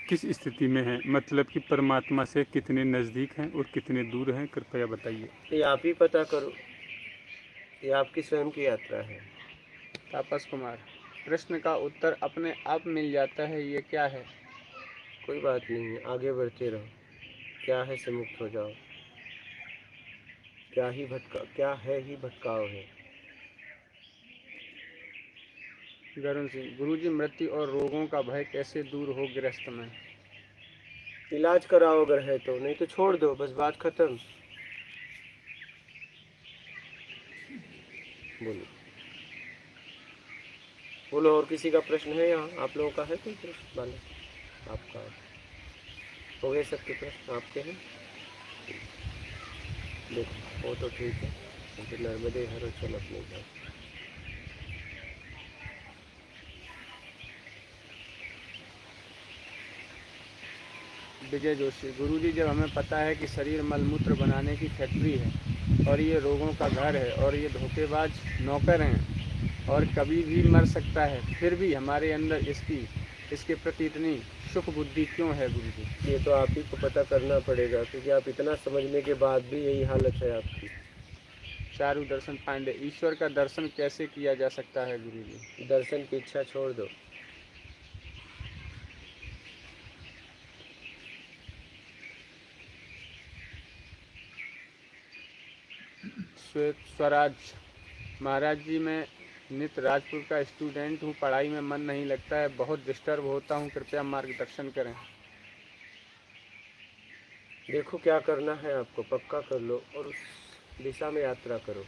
किस स्थिति में हैं, मतलब कि परमात्मा से कितने नज़दीक हैं और कितने दूर हैं, कृपया बताइए। ये आप ही पता करो, ये आपकी स्वयं की यात्रा है। तापस कुमार, प्रश्न का उत्तर अपने आप मिल जाता है, ये क्या है? कोई बात नहीं है, आगे बढ़ते रहो, क्या है से मुक्त हो जाओ, क्या है ही भटकाव है। गरुण सिंह, गुरुजी मृत्यु और रोगों का भय कैसे दूर हो गृहस्थ में? इलाज कराओ अगर है तो, नहीं तो छोड़ दो, बस बात खत्म। बोलो और किसी का प्रश्न है यहाँ? आप लोगों का है कोई प्रश्न? बाला आपका हो गए सबके प्रश्न, आपके हैं? देखो वो तो ठीक है, तो नर्मदे हर और चल अपने घर। विजय जोशी, गुरुजी जब हमें पता है कि शरीर मलमूत्र बनाने की फैक्ट्री है और ये रोगों का घर है और ये धोखेबाज नौकर हैं और कभी भी मर सकता है, फिर भी हमारे अंदर इसके प्रति इतनी सुख बुद्धि क्यों है गुरुजी? ये तो आप ही को पता करना पड़ेगा, क्योंकि आप इतना समझने के बाद भी यही हालत है आपकी। चारू दर्शन पांडे, ईश्वर का दर्शन कैसे किया जा सकता है गुरुजी? दर्शन की इच्छा छोड़ दो। श्वेत स्वराज, महाराज जी मैं नित्य राजपुर का स्टूडेंट हूँ, पढ़ाई में मन नहीं लगता है, बहुत डिस्टर्ब होता हूँ, कृपया मार्गदर्शन करें। देखो क्या करना है आपको, पक्का कर लो और उस दिशा में यात्रा करो।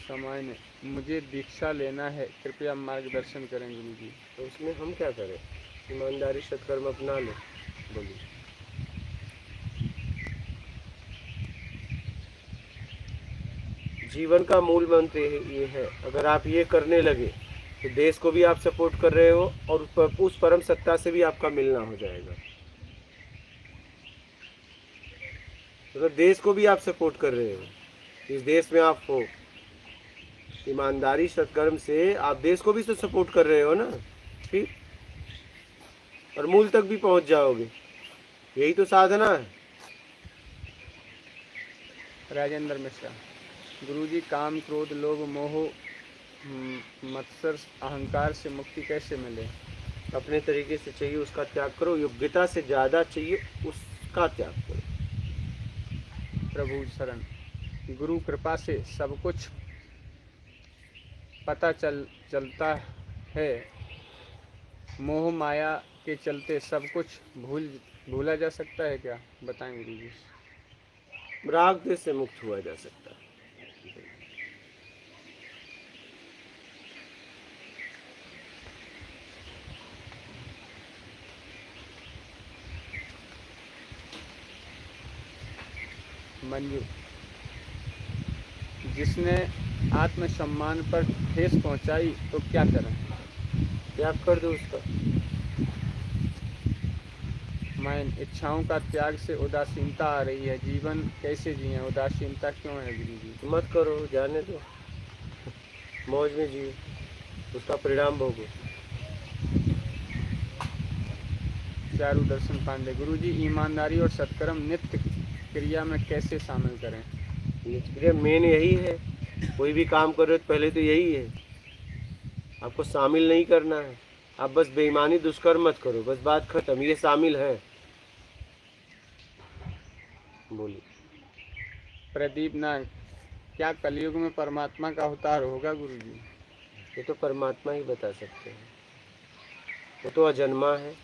समय ने मुझे दीक्षा लेना है, कृपया मार्गदर्शन करें गुरुजी। तो उसमें हम क्या करें? ईमानदारी सत्कर्म अपना लो। बोलिए। जीवन का मूल मंत्र ये है, अगर आप ये करने लगे तो देश को भी आप सपोर्ट कर रहे हो और उस परम सत्ता से भी आपका मिलना हो जाएगा। अगर देश को भी आप सपोर्ट कर रहे हो, इस देश में आप हो, ईमानदारी सत्कर्म से आप देश को भी तो सपोर्ट कर रहे हो ना, ठीक, और मूल तक भी पहुंच जाओगे। यही तो साधना है। राजेंद्र मिश्रा, गुरुजी काम क्रोध लोभ मोह मत्सर अहंकार से मुक्ति कैसे मिले? अपने तरीके से चाहिए उसका त्याग करो, योग्यता से ज़्यादा चाहिए उसका त्याग करो। प्रभु शरण, गुरु कृपा से सब कुछ पता चलता है, मोह माया के चलते सब कुछ भूला जा सकता है क्या? बताएं गुरुजी। राग द्वेष से मुक्त हुआ जा सकता है। मंजू, जिसने आत्मसम्मान पर ठेस पहुंचाई तो क्या करें? त्याग कर दो उसका। मैं इच्छाओं का त्याग से उदासीनता आ रही है, जीवन कैसे जिए? उदासीनता क्यों है गुरुजी? मत करो, जाने दो, मौज में जियो, उसका परिणाम भोगो। चारू दर्शन पांडे, गुरुजी ईमानदारी और सत्कर्म नित्य क्रिया में कैसे शामिल करें? निष्क्रिय मेन यही है, कोई भी काम कर रहे हो तो पहले तो यही है, आपको शामिल नहीं करना है। आप बस बेईमानी दुष्कर्म मत करो, बस बात खत्म, ये शामिल है। बोलिए। प्रदीप नाग, क्या कलयुग में परमात्मा का अवतार होगा गुरुजी? ये तो परमात्मा ही बता सकते हैं, वो तो अजन्मा है।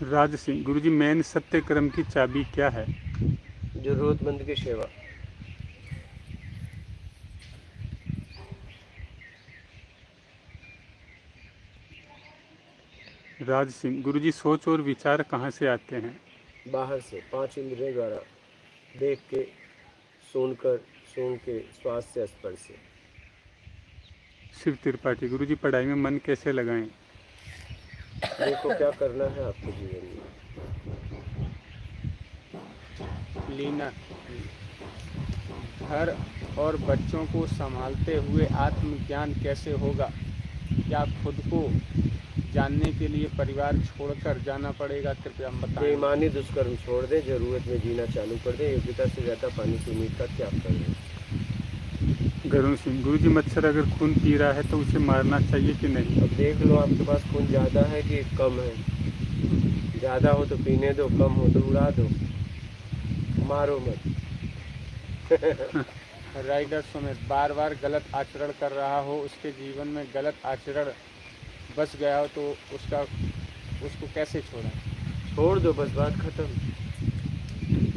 राज सिंह, गुरुजी मेन सत्य कर्म की चाबी क्या है? जरूरतमंद की सेवा। राज सिंह गुरुजी, सोच और विचार कहाँ से आते हैं? बाहर से 5 इंद्रियों द्वारा, देख के, सुनकर, सुन के, स्वाद से, स्पर्श से। शिव त्रिपाठी गुरुजी, पढ़ाई में मन कैसे लगाएं? देखो क्या करना है आपको जीवन में। लीना, घर और बच्चों को संभालते हुए आत्मज्ञान कैसे होगा? क्या खुद को जानने के लिए परिवार छोड़कर जाना पड़ेगा? कृपया हम बताएं। बेईमानी दुष्कर्म छोड़ दें, जरूरत में जीना चालू कर दें, योग्यता से ज़्यादा पानी की उम्मीद का त्याग कर दें। गरुण सिंह गुरुजी, मच्छर अगर खून पी रहा है तो उसे मारना चाहिए कि नहीं? अब देख लो आपके पास खून ज़्यादा है कि कम है। ज़्यादा हो तो पीने दो, कम हो तो उड़ा दो, मारो मत। राइडर सुमित, बार बार गलत आचरण कर रहा हो, उसके जीवन में गलत आचरण बस गया हो तो उसको कैसे छोड़ें? छोड़ दो, बस बात खत्म।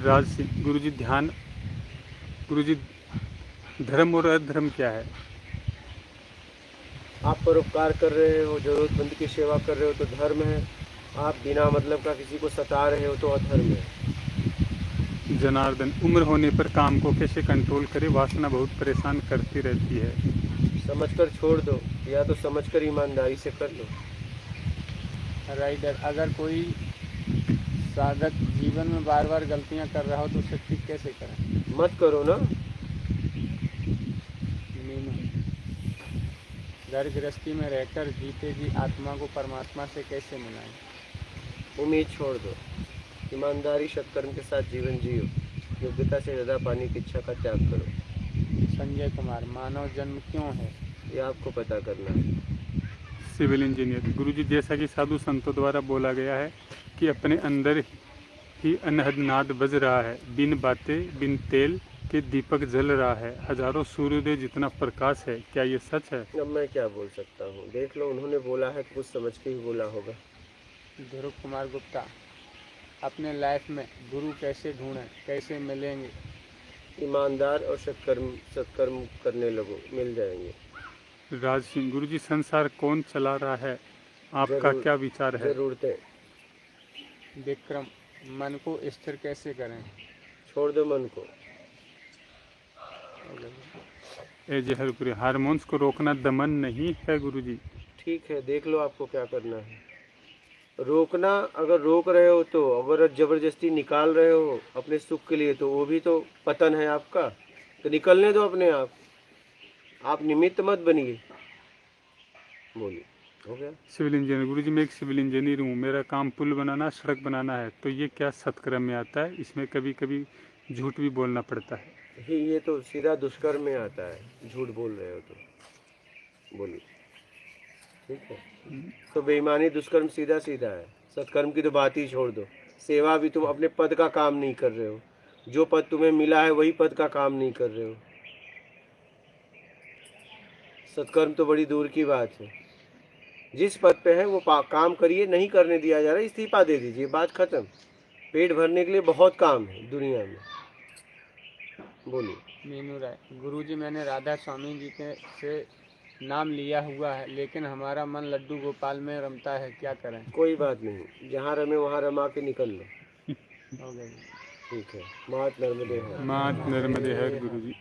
राज सिंह गुरुजी, ध्यान गुरुजी, धर्म और अधर्म क्या है? आप परोपकार कर रहे हो, जरूरतमंद की सेवा कर रहे हो तो धर्म है। आप बिना मतलब का किसी को सता रहे हो तो अधर्म है। जनार्दन, उम्र होने पर काम को कैसे कंट्रोल करें? वासना बहुत परेशान करती रहती है। समझकर छोड़ दो, या तो समझकर ईमानदारी से कर लो। राइडर, अगर कोई साधक जीवन में बार बार गलतियां कर रहा हो तो उसे ठीक कैसे करें? मत करो ना। मीनू, घर गृहस्थी में रहकर जीते जी आत्मा को परमात्मा से कैसे मिलाएं? उम्मीद छोड़ दो, ईमानदारी सत्कर्म के साथ जीवन जियो, योग्यता से ज़्यादा पाने की इच्छा का त्याग करो। संजय कुमार, मानव जन्म क्यों है? ये आपको पता करना है। सिविल इंजीनियर गुरुजी, जैसा कि साधु संतों द्वारा बोला गया है कि अपने अंदर ही अनहद नाद बज रहा है, बिन बातें बिन तेल के दीपक जल रहा है, हजारों सूर्योदय जितना प्रकाश है। क्या ये सच है? अब मैं क्या बोल सकता हूँ, देख लो, उन्होंने बोला है तो कुछ समझ के ही बोला होगा। ध्रुव कुमार गुप्ता, अपने लाइफ में गुरु कैसे ढूंढें, कैसे मिलेंगे? ईमानदार और सत्कर्म करने लगो, मिल जाएंगे। राज सिंह गुरुजी, संसार कौन चला रहा है? आपका क्या विचार है? जरूरतें। विक्रम, मन को स्थिर कैसे करें? छोड़ दो मन को। ए जहरपुरी, हार्मोन्स को रोकना दमन नहीं है गुरुजी। ठीक है, देख लो आपको क्या करना है। रोकना, अगर रोक रहे हो तो, अगर जबरदस्ती निकाल रहे हो अपने सुख के लिए तो वो भी तो पतन है आपका। तो निकलने दो अपने आप निमित्त मत बनिए। बोलिए, हो गया। सिविल इंजीनियर गुरुजी, मैं एक सिविल इंजीनियर हूँ, मेरा काम पुल बनाना, सड़क बनाना है, तो ये क्या सत्कर्म में आता है? इसमें कभी कभी झूठ भी बोलना पड़ता है। ये तो सीधा दुष्कर्म में आता है, झूठ बोल रहे हो तो। बोलिए, ठीक है। तो बेईमानी दुष्कर्म सीधा सीधा है, सत्कर्म की तो बात ही छोड़ दो। सेवा भी, तुम अपने पद का काम नहीं कर रहे हो, जो पद तुम्हें मिला है वही पद का काम नहीं कर रहे हो। सत्कर्म तो बड़ी दूर की बात है। जिस पद पे है वो काम करिए, नहीं करने दिया जा रहा है, इस्तीफा दे दीजिए, बात खत्म। पेट भरने के लिए बहुत काम है दुनिया में। बोलिए। मीनू राय, गुरुजी, मैंने राधा स्वामी जी के से नाम लिया हुआ है, लेकिन हमारा मन लड्डू गोपाल में रमता है, क्या करें? कोई बात नहीं, जहाँ रमे वहाँ रमा के निकल लो। हो गई। ठीक है। मात नर्मदे हर। मात नर्मदे हर गुरुजी।